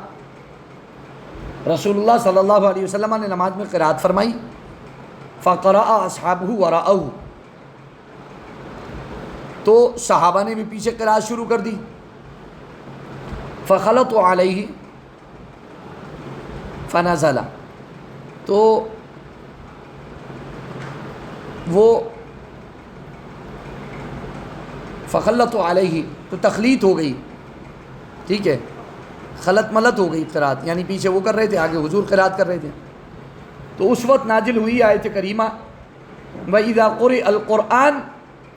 رسول اللہ صلی اللہ علیہ وسلم نے نماز میں قرأت فرمائی. فقرأ اصحابہ وراءہ، تو صحابہ نے بھی پیچھے قرأت شروع کر دی. فخلط علیہ فنزل، تو وہ فخلط علیہ تو تخلیط ہو گئی. ٹھیک ہے، خلط ملط ہو گئی قرأت، یعنی پیچھے وہ کر رہے تھے، آگے حضور قرأت کر رہے تھے. تو اس وقت نازل ہوئی آیت کریمہ وَإِذَا قُرِئَ الْقُرْآنُ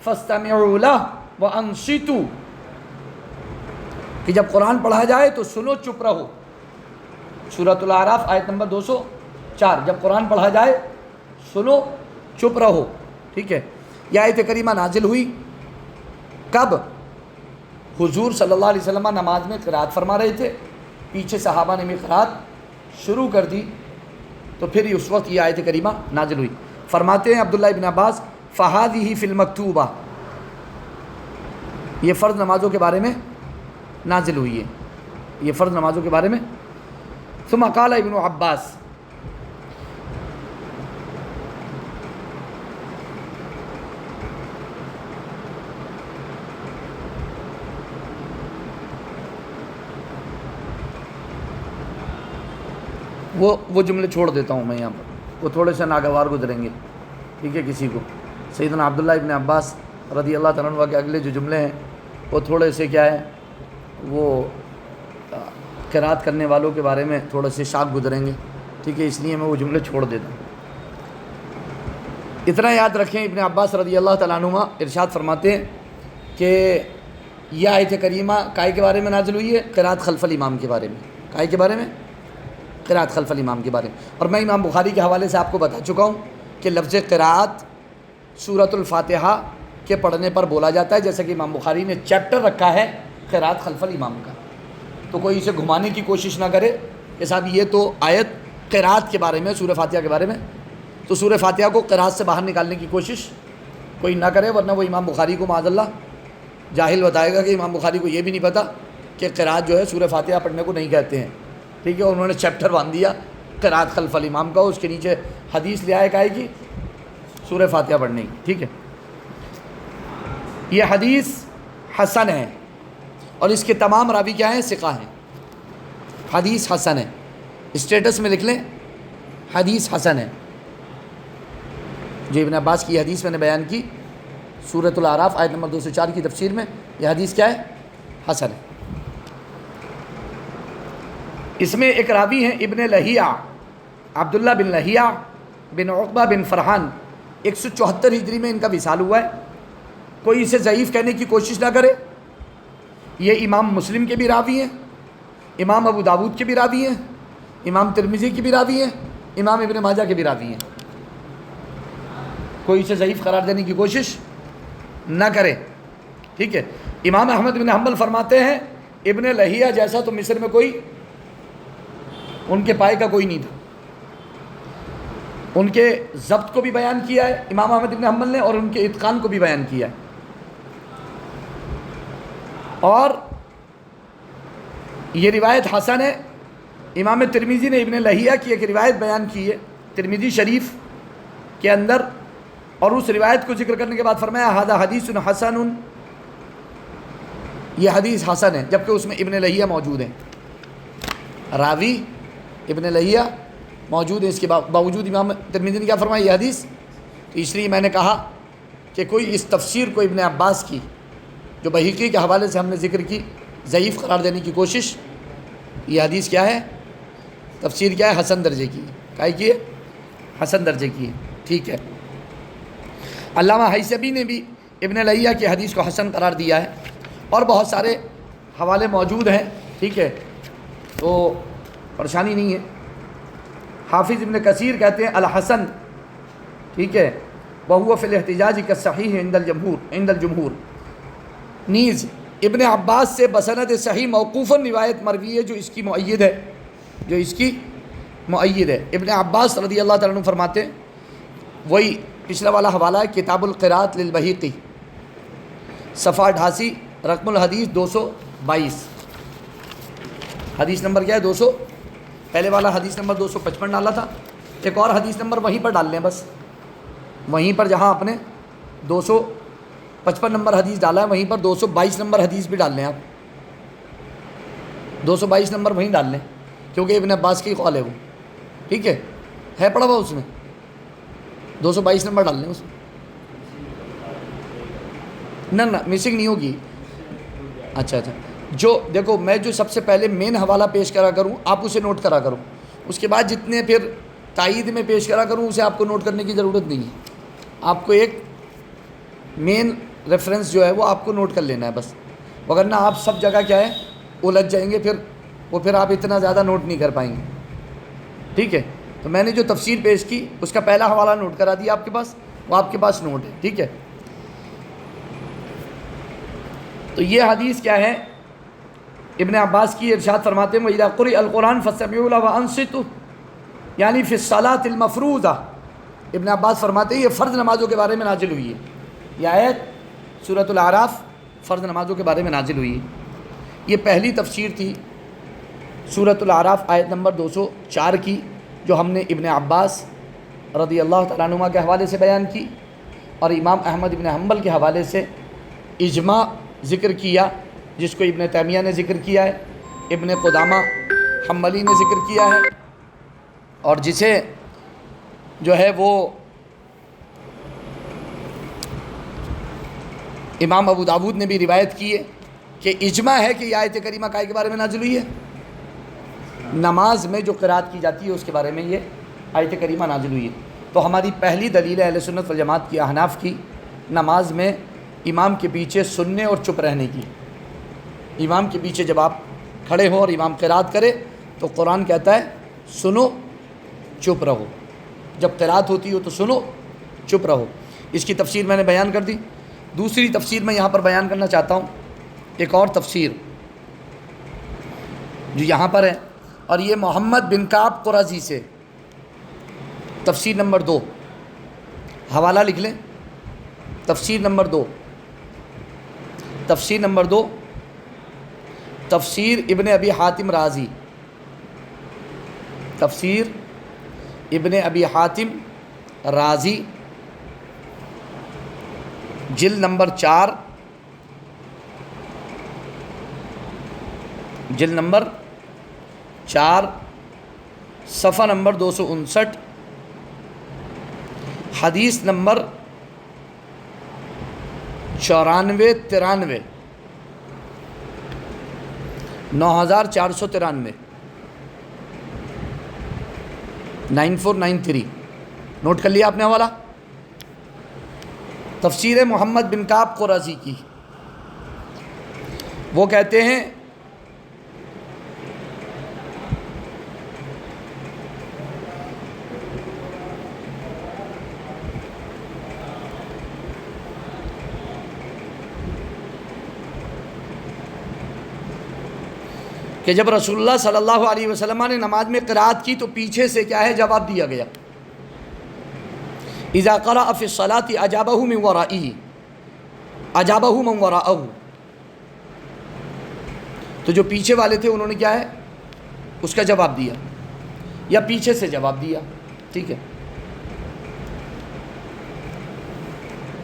فَاسْتَمِعُوا لَهُ وَأَنصِتُوا، کہ جب قرآن پڑھا جائے تو سنو چپ رہو. سورۃ الاعراف آیت نمبر 204. جب قرآن پڑھا جائے سنو چپ رہو. ٹھیک ہے. یہ آیت کریمہ نازل ہوئی کب؟ حضور صلی اللہ علیہ وسلم نماز میں قرأت فرما رہے تھے، پیچھے صحابہ نے بھی قرأت شروع کر دی، تو پھر اس وقت یہ آیت کریمہ نازل ہوئی. فرماتے ہیں عبداللہ ابن عباس فَهَذِهِ فِي الْمَكْتُوبَةِ، یہ فرض نمازوں کے بارے میں نازل ہوئی ہے، یہ فرض نمازوں کے بارے میں. ثم قال ابن عباس، وہ جملے چھوڑ دیتا ہوں میں یہاں پر، وہ تھوڑے سے ناگوار گزریں گے. ٹھیک ہے. کسی کو سیدنا عبداللہ ابن عباس رضی اللہ تعالیٰ عنہ کے اگلے جو جملے ہیں وہ تھوڑے سے کیا ہے، وہ قرأت کرنے والوں کے بارے میں تھوڑے سے شاک گزریں گے. ٹھیک ہے، اس لیے میں وہ جملے چھوڑ دیتا ہوں. اتنا یاد رکھیں، ابن عباس رضی اللہ تعالیٰ عنہ ارشاد فرماتے ہیں کہ یہ آیت کریمہ کائے کے بارے میں نازل ہوئی ہے؟ قرأت خلف الامام کے بارے میں. کائے کے بارے میں؟ قرأت خلف الامام کے بارے میں. اور میں امام بخاری کے حوالے سے آپ کو بتا چکا ہوں کہ لفظ قرأت سورۃ الفاتحہ کے پڑھنے پر بولا جاتا ہے، جیسا کہ امام بخاری نے چیپٹر رکھا ہے قرأت خلف الامام کا. تو کوئی اسے گھمانے کی کوشش نہ کرے کہ صاحب یہ تو آیت قرأت کے بارے میں، سورہ فاتحہ کے بارے میں، تو سورہ فاتحہ کو قرأت سے باہر نکالنے کی کوشش کوئی نہ کرے، ورنہ وہ امام بخاری کو معاذ اللہ جاہل بتائے گا کہ امام بخاری کو یہ بھی نہیں پتہ کہ قرأت جو ہے سورہ فاتحہ پڑھنے کو نہیں کہتے ہیں. ٹھیک ہے، انہوں نے چیپٹر باندھ دیا قرأت خلف الامام کا، اس کے نیچے حدیث لے آئے کائے کی سورہ فاتحہ پڑھنے کی. ٹھیک ہے. یہ حدیث حسن ہے اور اس کے تمام راوی کیا ہیں؟ ثقہ ہیں. حدیث حسن ہے، اسٹیٹس میں لکھ لیں حدیث حسن ہے. جو ابن عباس کی حدیث میں نے بیان کی سورۃ الاعراف آیت نمبر 204 کی تفسیر میں، یہ حدیث کیا ہے؟ حسن ہے. اس میں ایک راوی ہیں ابن لہیہ، عبداللہ بن لہیہ بن عقبہ بن فرحان. 174 ہجری میں ان کا وصال ہوا ہے. کوئی اسے ضعیف کہنے کی کوشش نہ کرے. یہ امام مسلم کے بھی راوی ہیں، امام ابو داود کے بھی راوی ہیں، امام ترمذی کے بھی راوی ہیں، امام ابن ماجہ کے بھی راوی ہیں. کوئی اسے ضعیف قرار دینے کی کوشش نہ کرے. ٹھیک ہے. امام احمد بن حنبل فرماتے ہیں ابن لہیہ جیسا تو مصر میں کوئی ان کے پائے کا کوئی نہیں تھا. ان کے ضبط کو بھی بیان کیا ہے امام احمد بن حنبل نے، اور ان کے اتقان کو بھی بیان کیا ہے. اور یہ روایت حسن ہے. امام ترمذی نے ابن لہیہ کی ایک روایت بیان کی ہے ترمذی شریف کے اندر، اور اس روایت کو ذکر کرنے کے بعد فرمایا ھذا حدیث حسن، یہ حدیث حسن ہے، جبکہ اس میں ابن لہیہ موجود ہیں، راوی ابن لہیہ موجود ہے. اس کے باوجود امام ترمذی نے کیا فرمایا؟ یہ حدیث. تو اس لیے میں نے کہا کہ کوئی اس تفسیر کو ابن عباس کی جو بہیقی کے حوالے سے ہم نے ذکر کی ضعیف قرار دینے کی کوشش، یہ حدیث کیا ہے؟ تفسیر کیا ہے؟ حسن درجے کی. کیا کی ہے؟ حسن درجے کی ہے. ٹھیک ہے. علامہ حیثمی نے بھی ابن لہیہ کی حدیث کو حسن قرار دیا ہے اور بہت سارے حوالے موجود ہیں. ٹھیک ہے، تو پریشانی نہیں ہے. حافظ ابن کثیر کہتے ہیں الحسن، ٹھیک ہے، وہو فی الاحتجاج کالصحیح عند الجمہور. نیز ابن عباس سے بسند صحیح موقوفاً روایت مروی ہے جو اس کی مؤید ہے. ابن عباس رضی اللہ تعالیٰ عنہ فرماتے ہیں، وہی پچھلا والا حوالہ ہے کتاب القراءۃ للبہیقی، صفحہ 88، رقم الحدیث 222. حدیث نمبر کیا ہے؟ 200. پہلے والا حدیث نمبر 255 ڈالا تھا. ایک اور حدیث نمبر وہیں پر ڈال لیں، بس وہیں پر جہاں آپ نے 255 نمبر حدیث ڈالا ہے وہیں پر 222 نمبر حدیث بھی ڈال لیں. آپ 222 نمبر وہیں ڈال لیں کیونکہ ابن عباس کی قول ہے وہ. ٹھیک ہے پڑھا ہوا اس میں. 222 نمبر ڈال لیں اس میں. نہ مسنگ نہیں ہوگی. اچھا، جو دیکھو میں جو سب سے پہلے مین حوالہ پیش کرا کروں آپ اسے نوٹ کرا کرو، اس کے بعد جتنے پھر تائید میں پیش کرا کروں اسے آپ کو نوٹ کرنے کی ضرورت نہیں ہے. آپ کو ایک مین ریفرنس جو ہے وہ آپ کو نوٹ کر لینا ہے بس، وگرنہ آپ سب جگہ کیا ہے الجھ جائیں گے، پھر آپ اتنا زیادہ نوٹ نہیں کر پائیں گے. ٹھیک ہے، تو میں نے جو تفسیر پیش کی اس کا پہلا حوالہ نوٹ کرا دیا آپ کے پاس، وہ آپ کے پاس نوٹ ہے. ٹھیک ہے، تو یہ حدیث کیا ہے؟ ابن عباس کی ارشاد فرماتے ہیں وَإِذَا قُرِئَ الْقُرْآنُ فَاسْتَمِعُوا لَهُ وَأَنصِتُوا، یعنی فی الصلاۃ المفروضہ. ابن عباس فرماتے ہیں یہ فرض نمازوں کے بارے میں نازل ہوئی ہے. یہ آیت سورۃ الاعراف فرض نمازوں کے بارے میں نازل ہوئی ہے. یہ پہلی تفسیر تھی سورۃ الاعراف آیت نمبر 204 کی، جو ہم نے ابن عباس رضی اللہ تعالیٰ عنہما کے حوالے سے بیان کی اور امام احمد بن حنبل کے حوالے سے اجماع ذکر کیا، جس کو ابن تیمیہ نے ذکر کیا ہے، ابن قدامہ حنبلی نے ذکر کیا ہے، اور جسے جو ہے وہ امام ابو داود نے بھی روایت کی ہے کہ اجماع ہے کہ یہ آیت کریمہ کائے کے بارے میں نازل ہوئی ہے؟ نماز میں جو قرات کی جاتی ہے اس کے بارے میں یہ آیت کریمہ نازل ہوئی ہے. تو ہماری پہلی دلیل ہے اہل سنت والجماعت کی، احناف کی، نماز میں امام کے پیچھے سننے اور چپ رہنے کی. امام کے پیچھے جب آپ کھڑے ہو اور امام قرات کرے تو قرآن کہتا ہے سنو چپ رہو. جب قرات ہوتی ہو تو سنو چپ رہو. اس کی تفسیر میں نے بیان کر دی. دوسری تفسیر میں یہاں پر بیان کرنا چاہتا ہوں، ایک اور تفسیر جو یہاں پر ہے، اور یہ محمد بن کعب قرظی سے، تفسیر نمبر 2، حوالہ لکھ لیں، تفسیر نمبر 2، تفسیر ابن ابی حاتم رازی، تفسیر ابن ابی حاتم رازی، جلد نمبر 4، صفحہ نمبر 259، حدیث نمبر 9493، 9493، 9493. نوٹ کر لیا آپ نے حوالہ؟ تفسیر محمد بن کعب قرظی کی. وہ کہتے ہیں کہ جب رسول اللہ صلی اللہ علیہ وسلم نے نماز میں قرات کی تو پیچھے سے کیا ہے جواب دیا گیا. اذا قرأ فی الصلاۃ اجابہ من وراءہ، تو جو پیچھے والے تھے انہوں نے کیا ہے اس کا جواب دیا یا پیچھے سے جواب دیا. ٹھیک ہے،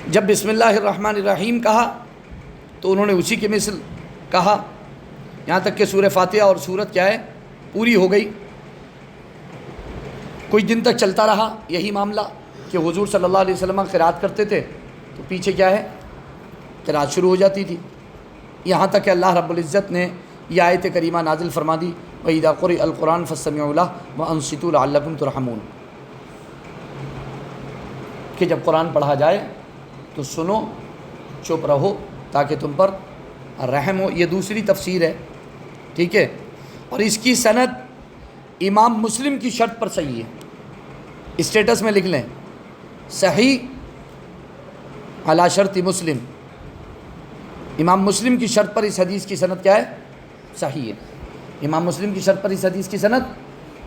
جب بسم اللہ الرحمن الرحیم کہا تو انہوں نے اسی کے مثل کہا، یہاں تک کہ سورہ فاتحہ اور سورت کیا ہے پوری ہو گئی. کچھ دن تک چلتا رہا یہی معاملہ کہ حضور صلی اللہ علیہ وسلم قرات کرتے تھے تو پیچھے کیا ہے قرات شروع ہو جاتی تھی، یہاں تک کہ اللہ رب العزت نے یہ آیت کریمہ نازل فرما دی وَإِذَا قُرِئَ الْقُرْآنُ فَاسْتَمِعُوا لَهُ وَأَنصِتُوا لَعَلَّكُمْ تُرْحَمُونَ، کہ جب قرآن پڑھا جائے تو سنو، چپ رہو تاکہ تم پر رحم ہو۔ یہ دوسری تفسیر ہے، ٹھیک ہے، اور اس کی سند امام مسلم کی شرط پر صحیح ہے، اسٹیٹس میں لکھ لیں صحیح علی شرط مسلم، امام مسلم کی شرط پر اس حدیث کی سند کیا ہے؟ صحیح ہے، امام مسلم کی شرط پر اس حدیث کی سند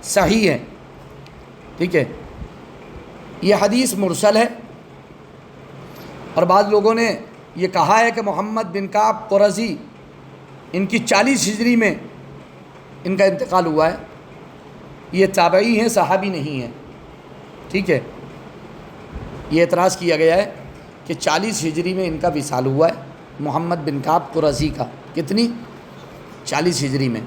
صحیح ہے، ٹھیک ہے۔ یہ حدیث مرسل ہے، اور بعض لوگوں نے یہ کہا ہے کہ محمد بن کعب قرظی ان کی 40 ہجری میں ان کا انتقال ہوا ہے، یہ تابعی ہیں، صحابی نہیں ہیں، ٹھیک ہے۔ یہ اعتراض کیا گیا ہے کہ 40 ہجری میں ان کا وصال ہوا ہے محمد بن کعب قرظی کا، کتنی؟ 40 ہجری میں،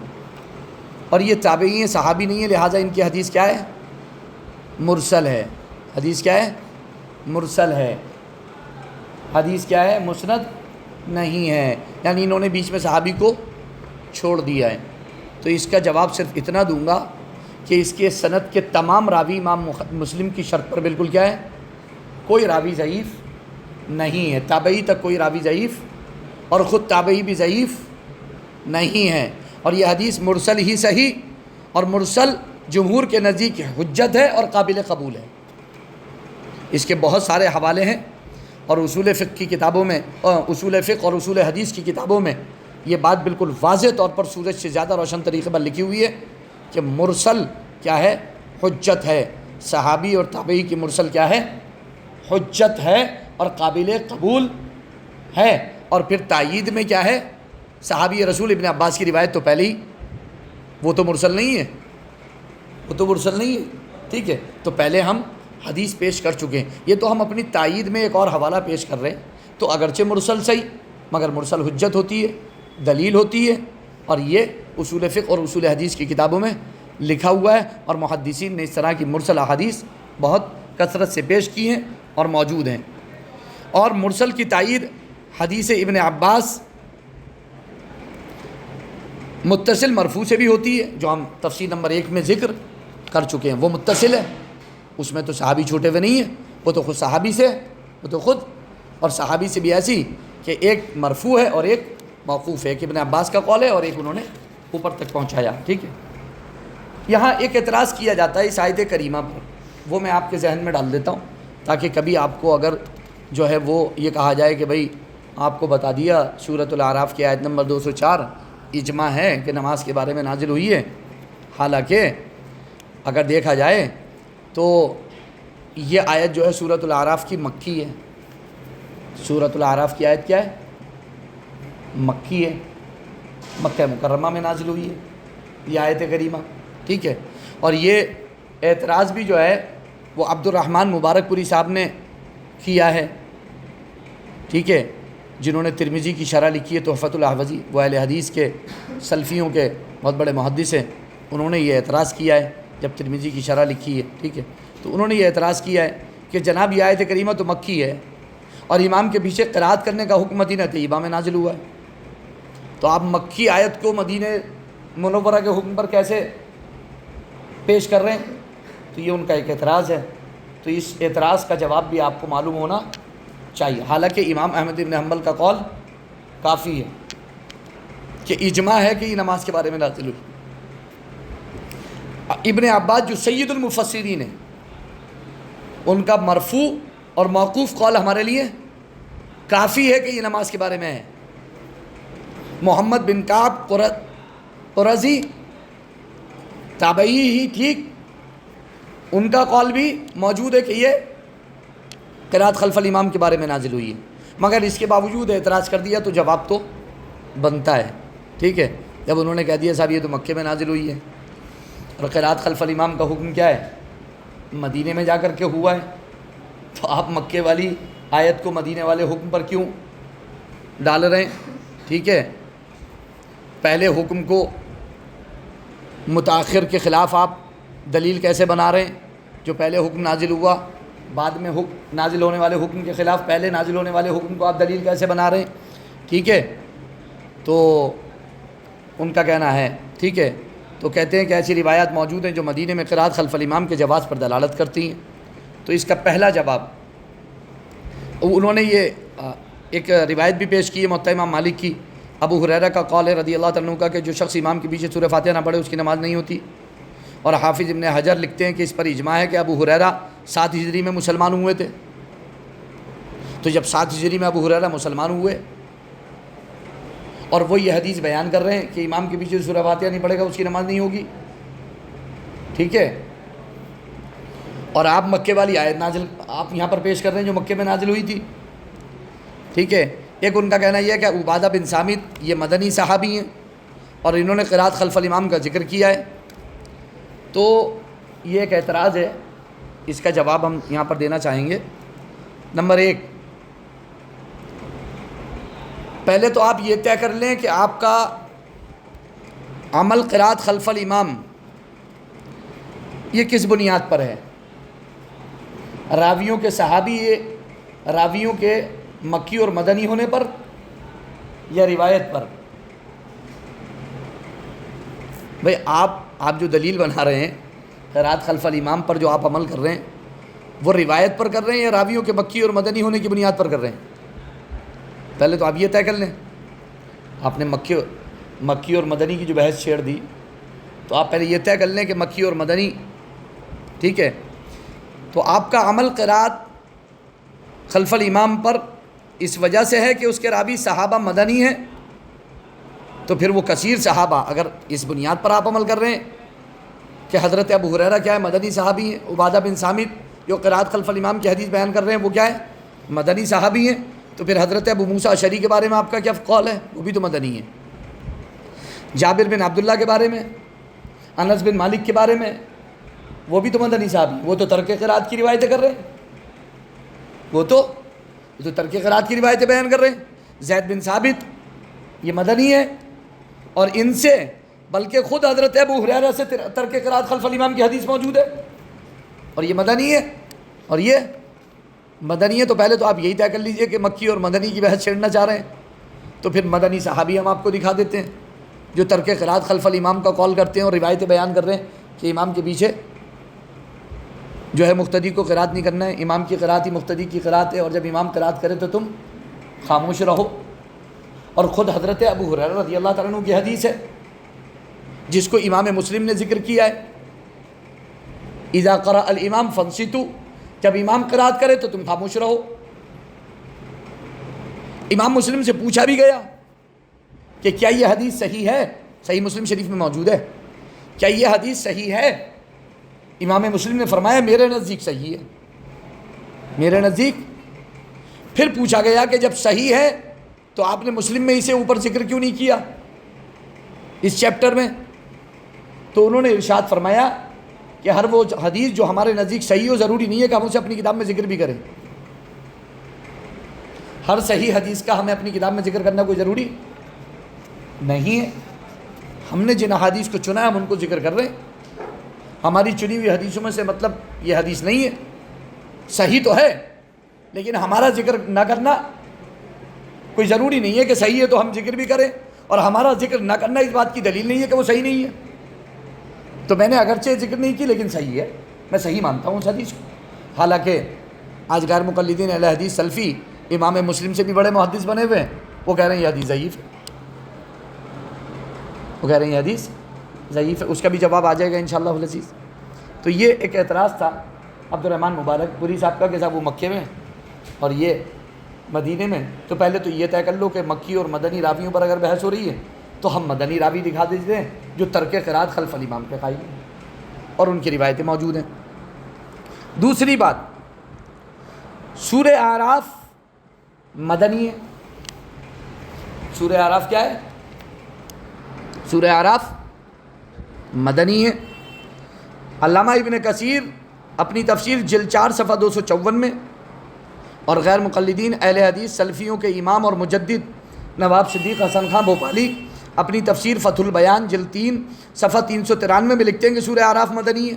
اور یہ تابعی ہیں، صحابی نہیں ہے، لہٰذا ان کی حدیث کیا ہے؟ مرسل ہے۔ حدیث کیا ہے؟ مرسل ہے۔ حدیث کیا ہے؟ مسند نہیں ہے، یعنی انہوں نے بیچ میں صحابی کو چھوڑ دیا ہے۔ تو اس کا جواب صرف اتنا دوں گا کہ اس کے سند کے تمام راوی امام مسلم کی شرط پر بالکل کیا ہے؟ کوئی راوی ضعیف نہیں ہے، تابعی تک کوئی راوی ضعیف، اور خود تابعی بھی ضعیف نہیں ہے، اور یہ حدیث مرسل ہی صحیح، اور مرسل جمہور کے نزدیک حجت ہے اور قابل قبول ہے۔ اس کے بہت سارے حوالے ہیں، اور اصول فقہ کی کتابوں میں، اصول فقہ اور اصول حدیث کی کتابوں میں یہ بات بالکل واضح طور پر سورج سے زیادہ روشن طریقے پر لکھی ہوئی ہے کہ مرسل کیا ہے؟ حجت ہے۔ صحابی اور تابعی کی مرسل کیا ہے؟ حجت ہے اور قابل قبول ہے۔ اور پھر تائید میں کیا ہے؟ صحابی رسول ابن عباس کی روایت تو پہلے ہی، وہ تو مرسل نہیں ہے، وہ تو مرسل نہیں ہے، ٹھیک ہے۔ تو پہلے ہم حدیث پیش کر چکے ہیں، یہ تو ہم اپنی تائید میں ایک اور حوالہ پیش کر رہے ہیں، تو اگرچہ مرسل صحیح، مگر مرسل حجت ہوتی ہے، دلیل ہوتی ہے، اور یہ اصول فقہ اور اصول حدیث کی کتابوں میں لکھا ہوا ہے، اور محدثین نے اس طرح کی مرسل احادیث بہت کثرت سے پیش کی ہیں اور موجود ہیں۔ اور مرسل کی تائید حدیث ابن عباس متصل مرفوع سے بھی ہوتی ہے، جو ہم تفسیر نمبر 1 میں ذکر کر چکے ہیں، وہ متصل ہے، اس میں تو صحابی چھوٹے ہوئے نہیں ہیں، وہ تو خود صحابی سے، وہ تو خود، اور صحابی سے بھی ایسی کہ ایک مرفوع ہے اور ایک موقوف ہے، ایک ابن عباس کا قول ہے اور ایک انہوں نے اوپر تک پہنچایا، ٹھیک ہے۔ یہاں ایک اعتراض کیا جاتا ہے اس آیت کریمہ پر، وہ میں آپ کے ذہن میں ڈال دیتا ہوں تاکہ کبھی آپ کو اگر جو ہے وہ یہ کہا جائے کہ بھئی آپ کو بتا دیا سورۃ الاعراف کی آیت نمبر 204 اجماع ہے کہ نماز کے بارے میں نازل ہوئی ہے، حالانکہ اگر دیکھا جائے تو یہ آیت جو ہے سورۃ الاعراف کی مکی ہے، سورۃ الاعراف کی آیت کیا ہے؟ مکی ہے، مکہ مکرمہ میں نازل ہوئی ہے یہ آیت کریمہ، ٹھیک ہے۔ اور یہ اعتراض بھی جو ہے وہ عبد الرحمن مبارک پوری صاحب نے کیا ہے، ٹھیک ہے، جنہوں نے ترمذی کی شرح لکھی ہے تحفۃ الاحوذی، وہ اہل حدیث کے سلفیوں کے بہت بڑے محدث ہیں، انہوں نے یہ اعتراض کیا ہے جب ترمذی کی شرح لکھی ہے، ٹھیک ہے، تو انہوں نے یہ اعتراض کیا ہے کہ جناب یہ آیت کریمہ تو مکی ہے اور امام کے پیچھے قرات کرنے کا حکم مدینہ طیبہ میں نازل ہوا ہے، تو آپ مکی آیت کو مدینہ منورہ کے حکم پر کیسے پیش کر رہے ہیں؟ تو یہ ان کا ایک اعتراض ہے، تو اس اعتراض کا جواب بھی آپ کو معلوم ہونا چاہیے، حالانکہ امام احمد بن حنبل کا قول کافی ہے کہ اجماع ہے کہ یہ نماز کے بارے میں نازل ہوئی۔ ابن عباس جو سید المفسرین ہیں، ان کا مرفوع اور موقوف قول ہمارے لیے کافی ہے کہ یہ نماز کے بارے میں ہے۔ محمد بن کعب قرظی تابعی ہی ٹھیک، ان کا قول بھی موجود ہے کہ یہ قرات خلف الامام کے بارے میں نازل ہوئی ہے، مگر اس کے باوجود اعتراض کر دیا تو جواب تو بنتا ہے، ٹھیک ہے۔ جب انہوں نے کہہ دیا صاحب یہ تو مکے میں نازل ہوئی ہے اور قرات خلف الامام کا حکم کیا ہے؟ مدینے میں جا کر کے ہوا ہے، تو آپ مکے والی آیت کو مدینے والے حکم پر کیوں ڈال رہے ہیں؟ ٹھیک ہے، پہلے حکم کو متاخر کے خلاف آپ دلیل کیسے بنا رہے ہیں؟ جو پہلے حکم نازل ہوا بعد میں نازل ہونے والے حکم کے خلاف پہلے نازل ہونے والے حکم کو آپ دلیل کیسے بنا رہے ہیں؟ ٹھیک ہے، تو ان کا کہنا ہے، ٹھیک ہے، تو کہتے ہیں کہ ایسی روایات موجود ہیں جو مدینے میں قرات خلف الامام کے جواز پر دلالت کرتی ہیں۔ تو اس کا پہلا جواب انہوں نے یہ ایک روایت بھی پیش کی ہے موطا امام مالک کی، ابو ہریرہ کا قول ہے رضی اللہ تعالیٰ عنہ کا کہ جو شخص امام کے پیچھے سورہ فاتحہ نہ پڑھے اس کی نماز نہیں ہوتی، اور حافظ ابن حجر لکھتے ہیں کہ اس پر اجماع ہے کہ ابو ہریرہ 7 ہجری میں مسلمان ہوئے تھے۔ تو جب 7 ہجری میں ابو ہریرہ مسلمان ہوئے اور وہ یہ حدیث بیان کر رہے ہیں کہ امام کے پیچھے سورہ فاتحہ نہیں پڑھے گا اس کی نماز نہیں ہوگی، ٹھیک ہے، اور آپ مکے والی آیت نازل آپ یہاں پر پیش کر رہے ہیں جو مکے میں نازل ہوئی تھی، ٹھیک ہے۔ ایک ان کا کہنا یہ ہے کہ عبادہ بن صامت یہ مدنی صحابی ہیں اور انہوں نے قرات خلف الامام کا ذکر کیا ہے، تو یہ ایک اعتراض ہے، اس کا جواب ہم یہاں پر دینا چاہیں گے۔ نمبر 1، پہلے تو آپ یہ طے کر لیں کہ آپ کا عمل قرات خلف الامام یہ کس بنیاد پر ہے، راویوں کے صحابی راویوں کے مکی اور مدنی ہونے پر یا روایت پر؟ بھئی آپ جو دلیل بنا رہے ہیں قرات خلف الامام پر جو آپ عمل کر رہے ہیں وہ روایت پر کر رہے ہیں یا راویوں کے مکی اور مدنی ہونے کی بنیاد پر کر رہے ہیں؟ پہلے تو آپ یہ طے کر لیں۔ آپ نے مکی اور مدنی کی جو بحث چھیڑ دی تو آپ پہلے یہ طے کر لیں کہ مکی اور مدنی، ٹھیک ہے، تو آپ کا عمل قرات خلف الامام پر اس وجہ سے ہے کہ اس کے راوی صحابہ مدنی ہیں، تو پھر وہ کثیر صحابہ اگر اس بنیاد پر آپ عمل کر رہے ہیں کہ حضرت ابو ہریرہ کیا ہے مدنی صحابی ہیں، عبادہ بن صامت جو قرات خلف الامام کی حدیث بیان کر رہے ہیں وہ کیا ہے مدنی صحابی ہیں، تو پھر حضرت ابو موسیٰ اشعری کے بارے میں آپ کا کیا قول ہے؟ وہ بھی تو مدنی ہیں۔ جابر بن عبداللہ کے بارے میں، انس بن مالک کے بارے میں، وہ بھی تو مدنی صحابی، وہ تو ترک قرات کی روایتیں کر رہے ہیں، وہ تو ترک قرات کی روایتیں بیان کر رہے ہیں۔ زید بن ثابت یہ مدنی ہے، اور ان سے بلکہ خود حضرت ابو ہریرہ سے ترک قرات خلف الامام کی حدیث موجود ہے، اور یہ مدنی ہے، اور یہ مدنی ہے۔ تو پہلے تو آپ یہی طے کر لیجئے کہ مکی اور مدنی کی بحث چھیڑنا چاہ رہے ہیں، تو پھر مدنی صحابی ہم آپ کو دکھا دیتے ہیں جو ترک قرات خلف الامام کا قول کرتے ہیں اور روایتیں بیان کر رہے ہیں کہ امام کے پیچھے جو ہے مقتدی کو قرات نہیں کرنا ہے، امام کی قرات ہی مقتدی کی قرات ہے، اور جب امام قرات کرے تو تم خاموش رہو۔ اور خود حضرت ابو ہریرہ رضی اللہ تعالیٰ عنہ کی حدیث ہے جس کو امام مسلم نے ذکر کیا ہے، اذا قرأ الامام فانصتوا، جب امام قرات کرے تو تم خاموش رہو۔ امام مسلم سے پوچھا بھی گیا کہ کیا یہ حدیث صحیح ہے، صحیح مسلم شریف میں موجود ہے، کیا یہ حدیث صحیح ہے؟ امام مسلم نے فرمایا میرے نزدیک صحیح ہے، میرے نزدیک۔ پھر پوچھا گیا کہ جب صحیح ہے تو آپ نے مسلم میں اسے اوپر ذکر کیوں نہیں کیا اس چیپٹر میں؟ تو انہوں نے ارشاد فرمایا کہ ہر وہ حدیث جو ہمارے نزدیک صحیح ہو ضروری نہیں ہے کہ ہم اسے اپنی کتاب میں ذکر بھی کریں، ہر صحیح حدیث کا ہمیں اپنی کتاب میں ذکر کرنا کوئی ضروری نہیں ہے۔ ہم نے جن حدیث کو چنا ہے ہم ان کو ذکر کر رہے ہیں، ہماری چنی ہوئی حدیثوں میں سے مطلب یہ حدیث نہیں ہے، صحیح تو ہے لیکن ہمارا ذکر نہ کرنا کوئی ضروری نہیں ہے کہ صحیح ہے تو ہم ذکر بھی کریں، اور ہمارا ذکر نہ کرنا اس بات کی دلیل نہیں ہے کہ وہ صحیح نہیں ہے۔ تو میں نے اگرچہ ذکر نہیں کی لیکن صحیح ہے، میں صحیح مانتا ہوں اس حدیث کو، حالانکہ آج غیر مقلدین اہل حدیث سلفی امام مسلم سے بھی بڑے محدث بنے ہوئے ہیں، وہ کہہ رہے ہیں یہ حدیث ضعیف ہے، وہ کہہ رہے ہیں یہ حدیث ضعیف ہے۔ اس کا بھی جواب آ جائے گا انشاءاللہ العزیز۔ تو یہ ایک اعتراض تھا عبد الرحمن مبارک پوری صاحب کا کہ صاحب وہ مکے میں اور یہ مدینے میں، تو پہلے تو یہ طے کر لو کہ مکی اور مدنی راویوں پر اگر بحث ہو رہی ہے تو ہم مدنی راوی دکھا دیتے ہیں جو ترک قرات خلف الامام کے قائل ہیں اور ان کی روایتیں موجود ہیں۔ دوسری بات، سورہ اعراف مدنی ہے۔ سورہ اعراف کیا ہے؟ سورہ اعراف مدنی ہے۔ علامہ ابن کثیر اپنی تفسیر جلد 4 صفحہ 254 میں، اور غیر مقلدین اہل حدیث سلفیوں کے امام اور مجدد نواب صدیق حسن خان بھوپالی اپنی تفسیر فتح البیان جلد 3 صفحہ 393 میں لکھتے ہیں کہ سورہ اعراف مدنی ہے۔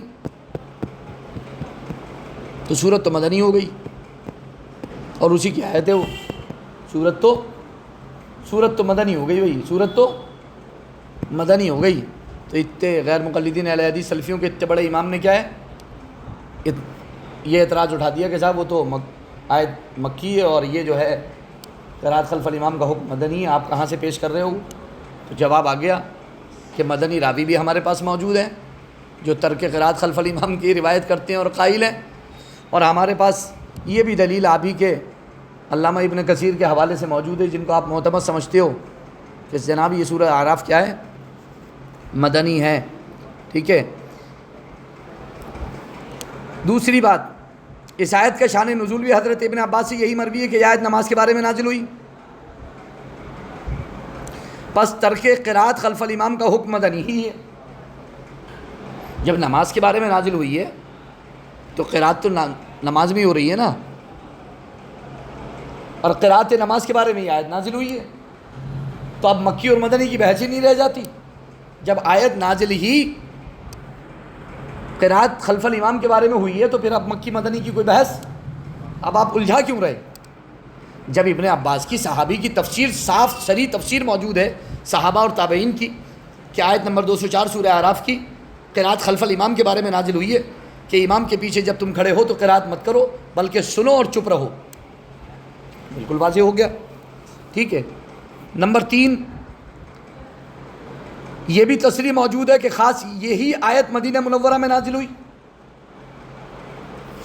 تو سورت تو مدنی ہو گئی اور اسی کی آیت ہے وہ، سورت تو مدنی ہو گئی، وہی سورت تو مدنی ہو گئی. تو اتنے غیر مقلدین اہل حدیث سلفیوں کے اتنے بڑے امام نے کیا ہے یہ اعتراض اٹھا دیا کہ صاحب وہ تو آیت مکی ہے اور یہ جو ہے قرات خلف الامام کا حکم مدنی ہے، آپ کہاں سے پیش کر رہے ہو؟ تو جواب آ گیا کہ مدنی راوی بھی ہمارے پاس موجود ہیں جو ترک قرات خلف الامام کی روایت کرتے ہیں اور قائل ہیں، اور ہمارے پاس یہ بھی دلیل آپ ہی کے علامہ ابن کثیر کے حوالے سے موجود ہے جن کو آپ معتمد سمجھتے ہو کہ جناب یہ سورہ اعراف کیا ہے؟ مدنی ہے. ٹھیک ہے. دوسری بات، اس آیت کا شان نزول بھی حضرت ابن عباس سے یہی مروی ہے کہ یہ آیت نماز کے بارے میں نازل ہوئی. پس ترک قرات خلف الامام کا حکم مدنی ہی ہے. جب نماز کے بارے میں نازل ہوئی ہے تو قرات تو نماز میں ہی ہو رہی ہے نا، اور قرات نماز کے بارے میں یہ آیت نازل ہوئی ہے، تو اب مکی اور مدنی کی بحث ہی نہیں رہ جاتی. جب آیت نازل ہی قرات خلف الامام کے بارے میں ہوئی ہے تو پھر اب مکی مدنی کی کوئی بحث، اب آپ الجھا کیوں رہے؟ جب ابن عباس کی صحابی کی تفسیر صاف صریح تفسیر موجود ہے صحابہ اور تابعین کی کہ آیت نمبر 204 سورہ اعراف کی قرات خلف الامام کے بارے میں نازل ہوئی ہے کہ امام کے پیچھے جب تم کھڑے ہو تو قرات مت کرو بلکہ سنو اور چپ رہو، بالکل واضح ہو گیا. ٹھیک ہے. نمبر 3، یہ بھی تصریح موجود ہے کہ خاص یہی آیت مدینہ منورہ میں نازل ہوئی.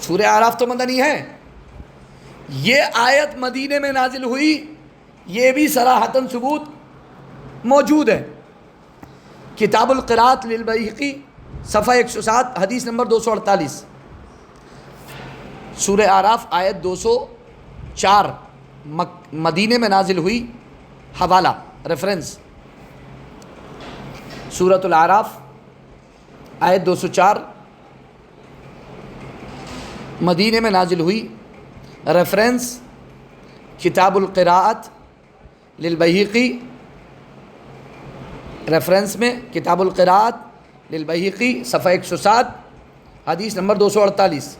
سورہ اعراف تو مدنی ہے، یہ آیت مدینہ میں نازل ہوئی، یہ بھی صراحتاً ثبوت موجود ہے. کتاب القرات للبیہقی صفحہ 107 حدیث نمبر 248. سورہ اعراف آیت 204 مدینہ میں نازل ہوئی. حوالہ ریفرنس سورۃ الاعراف آیت 204 مدینہ میں نازل ہوئی. ریفرنس کتاب القراءت للبیہقی، ریفرنس میں کتاب القراءت للبیہقی صفحہ 107 حدیث نمبر 248.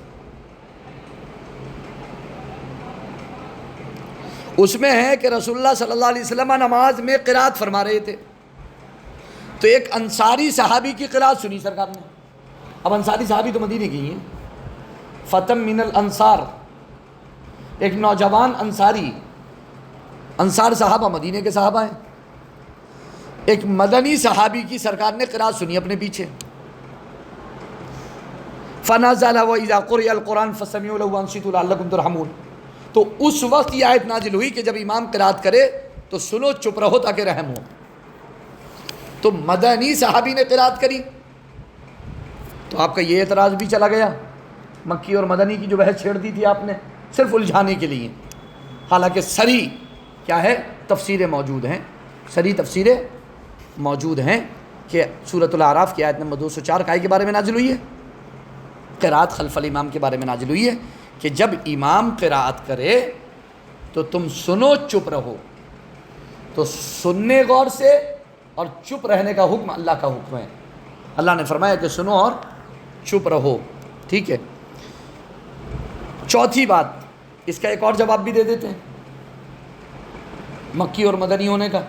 اس میں ہے کہ رسول اللہ صلی اللہ علیہ وسلم نماز میں قرات فرما رہے تھے تو ایک انصاری صحابی کی قرات سنی سرکار نے. اب انصاری صحابی تو مدینے کی ہیں. فتم من الانصار، ایک نوجوان انصاری، انصار صحابہ مدینے کے صحابہ ہیں، ایک مدنی صحابی کی سرکار نے قرات سنی اپنے پیچھے. فنزل واذا قرئ القرآن فاستمعوا له وانصتوا لعلكم ترحمون. تو اس وقت یہ آیت نازل ہوئی کہ جب امام قرات کرے تو سنو چپ رہو تاکہ رحم ہو. تو مدنی صحابی نے قرات کری تو آپ کا یہ اعتراض بھی چلا گیا. مکی اور مدنی کی جو بحث چھیڑ دی تھی آپ نے صرف الجھانے کے لیے، حالانکہ صریح کیا ہے تفسیریں موجود ہیں، صریح تفسیریں موجود ہیں کہ سورۃ الاعراف کی آیت نمبر 204 کائے کے بارے میں نازل ہوئی ہے؟ قرات خلف الامام کے بارے میں نازل ہوئی ہے کہ جب امام قرات کرے تو تم سنو چپ رہو. تو سننے غور سے اور چپ رہنے کا حکم اللہ کا حکم ہے. اللہ نے فرمایا کہ سنو اور چپ رہو. ٹھیک ہے. چوتھی بات، اس کا ایک اور جواب بھی دے دیتے ہیں مکی اور مدنی ہونے کا.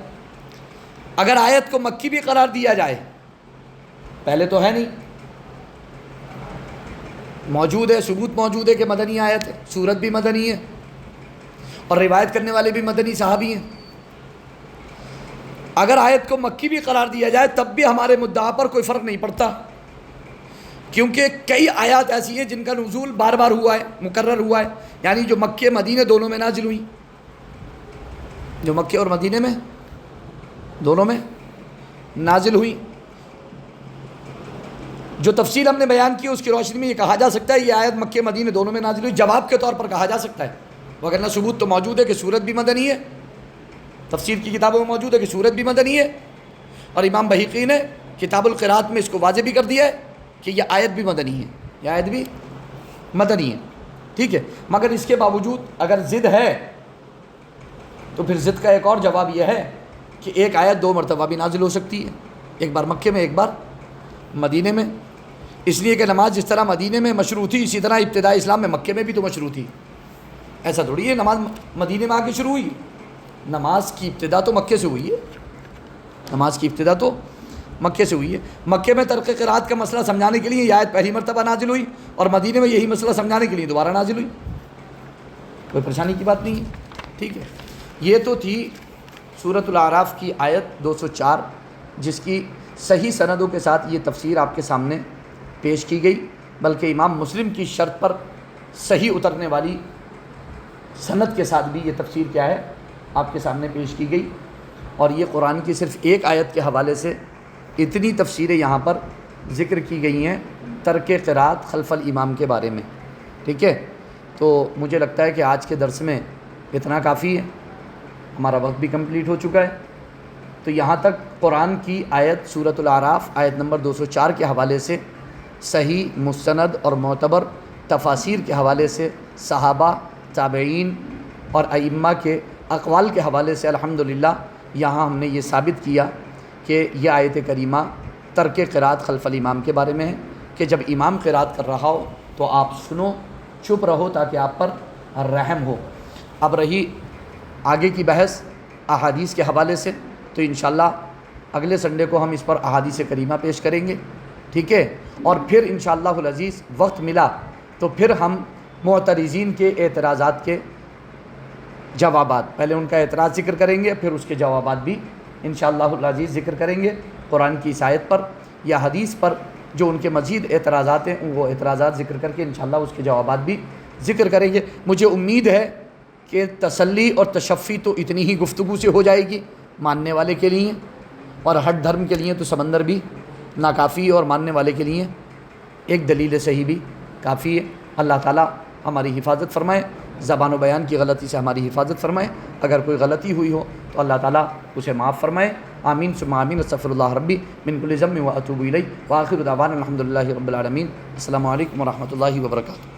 اگر آیت کو مکی بھی قرار دیا جائے، پہلے تو ہے نہیں، موجود ہے، ثبوت موجود ہے کہ مدنی آیت ہے، سورت بھی مدنی ہے اور روایت کرنے والے بھی مدنی صحابی ہیں. اگر آیت کو مکی بھی قرار دیا جائے تب بھی ہمارے مدعا پر کوئی فرق نہیں پڑتا، کیونکہ کئی آیات ایسی ہیں جن کا نزول بار بار ہوا ہے، مکرر ہوا ہے، یعنی جو مکے مدینے دونوں میں نازل ہوئی، جو مکے اور مدینے میں دونوں میں نازل ہوئی. جو تفصیل ہم نے بیان کی اس کی روشنی میں یہ کہا جا سکتا ہے یہ آیت مکے مدینے دونوں میں نازل ہوئی، جواب کے طور پر کہا جا سکتا ہے، وگرنہ ثبوت تو موجود ہے کہ سورت بھی مدنی ہے، تفسیر کی کتابوں میں موجود ہے کہ سورت بھی مدنی ہے، اور امام بہیقی نے کتاب القرات میں اس کو واضح بھی کر دیا ہے کہ یہ آیت بھی مدنی ہے، یہ آیت بھی مدنی ہے. ٹھیک ہے. مگر اس کے باوجود اگر ضد ہے تو پھر ضد کا ایک اور جواب یہ ہے کہ ایک آیت دو مرتبہ بھی نازل ہو سکتی ہے، ایک بار مکے میں ایک بار مدینے میں، اس لیے کہ نماز جس طرح مدینے میں مشروع تھی اسی طرح ابتدائی اسلام میں مکے میں بھی تو مشروع تھی. ایسا تھوڑی ہے نماز مدینے میں آ کے شروع ہوئی، نماز کی ابتدا تو مکے سے ہوئی ہے، نماز کی ابتدا تو مکے سے ہوئی ہے۔ مکے میں ترک قرات کا مسئلہ سمجھانے کے لیے یہ آیت پہلی مرتبہ نازل ہوئی، اور مدینے میں یہی مسئلہ سمجھانے کے لیے دوبارہ نازل ہوئی۔ کوئی پریشانی کی بات نہیں ہے، ٹھیک ہے۔ یہ تو تھی سورۃ الاعراف کی آیت 204، جس کی صحیح سندوں کے ساتھ یہ تفسیر آپ کے سامنے پیش کی گئی، بلکہ امام مسلم کی شرط پر صحیح اترنے والی سند کے ساتھ بھی یہ تفسیر کیا ہے آپ کے سامنے پیش کی گئی۔ اور یہ قرآن کی صرف ایک آیت کے حوالے سے اتنی تفسیریں یہاں پر ذکر کی گئی ہیں ترک قرات خلف الامام کے بارے میں، ٹھیک ہے۔ تو مجھے لگتا ہے کہ آج کے درس میں اتنا کافی ہے، ہمارا وقت بھی کمپلیٹ ہو چکا ہے۔ تو یہاں تک قرآن کی آیت سورۃ الاعراف آیت نمبر 204 کے حوالے سے صحیح مستند اور معتبر تفاسیر کے حوالے سے صحابہ، تابعین اور ائمہ کے اقوال کے حوالے سے الحمدللہ یہاں ہم نے یہ ثابت کیا کہ یہ آیت کریمہ ترک قرات خلف الامام کے بارے میں ہے، کہ جب امام قرات کر رہا ہو تو آپ سنو، چپ رہو تاکہ آپ پر رحم ہو۔ اب رہی آگے کی بحث احادیث کے حوالے سے، تو انشاءاللہ اگلے سنڈے کو ہم اس پر احادیث کریمہ پیش کریں گے، ٹھیک ہے۔ اور پھر انشاءاللہ العزیز وقت ملا تو پھر ہم معترضین کے اعتراضات کے جوابات، پہلے ان کا اعتراض ذکر کریں گے، پھر اس کے جوابات بھی انشاءاللہ العزیز ذکر کریں گے، قرآن کی اس آیت پر یا حدیث پر جو ان کے مزید اعتراضات ہیں وہ اعتراضات ذکر کر کے انشاءاللہ اس کے جوابات بھی ذکر کریں گے۔ مجھے امید ہے کہ تسلی اور تشفی تو اتنی ہی گفتگو سے ہو جائے گی ماننے والے کے لیے، اور ہر دھرم کے لیے تو سمندر بھی ناکافی ہے، اور ماننے والے کے لیے ایک دلیل صحیح بھی کافی ہے۔ اللہ تعالیٰ ہماری حفاظت فرمائے، زبان و بیان کی غلطی سے ہماری حفاظت فرمائے، اگر کوئی غلطی ہوئی ہو تو اللہ تعالیٰ اسے معاف فرمائے۔ آمین ثم آمین، استغفر اللہ ربی من کل ذنب و اتوب الیہ، وآخر دعوانا الحمد للہ رب العالمین۔ السلام علیکم ورحمۃ اللہ وبرکاتہ۔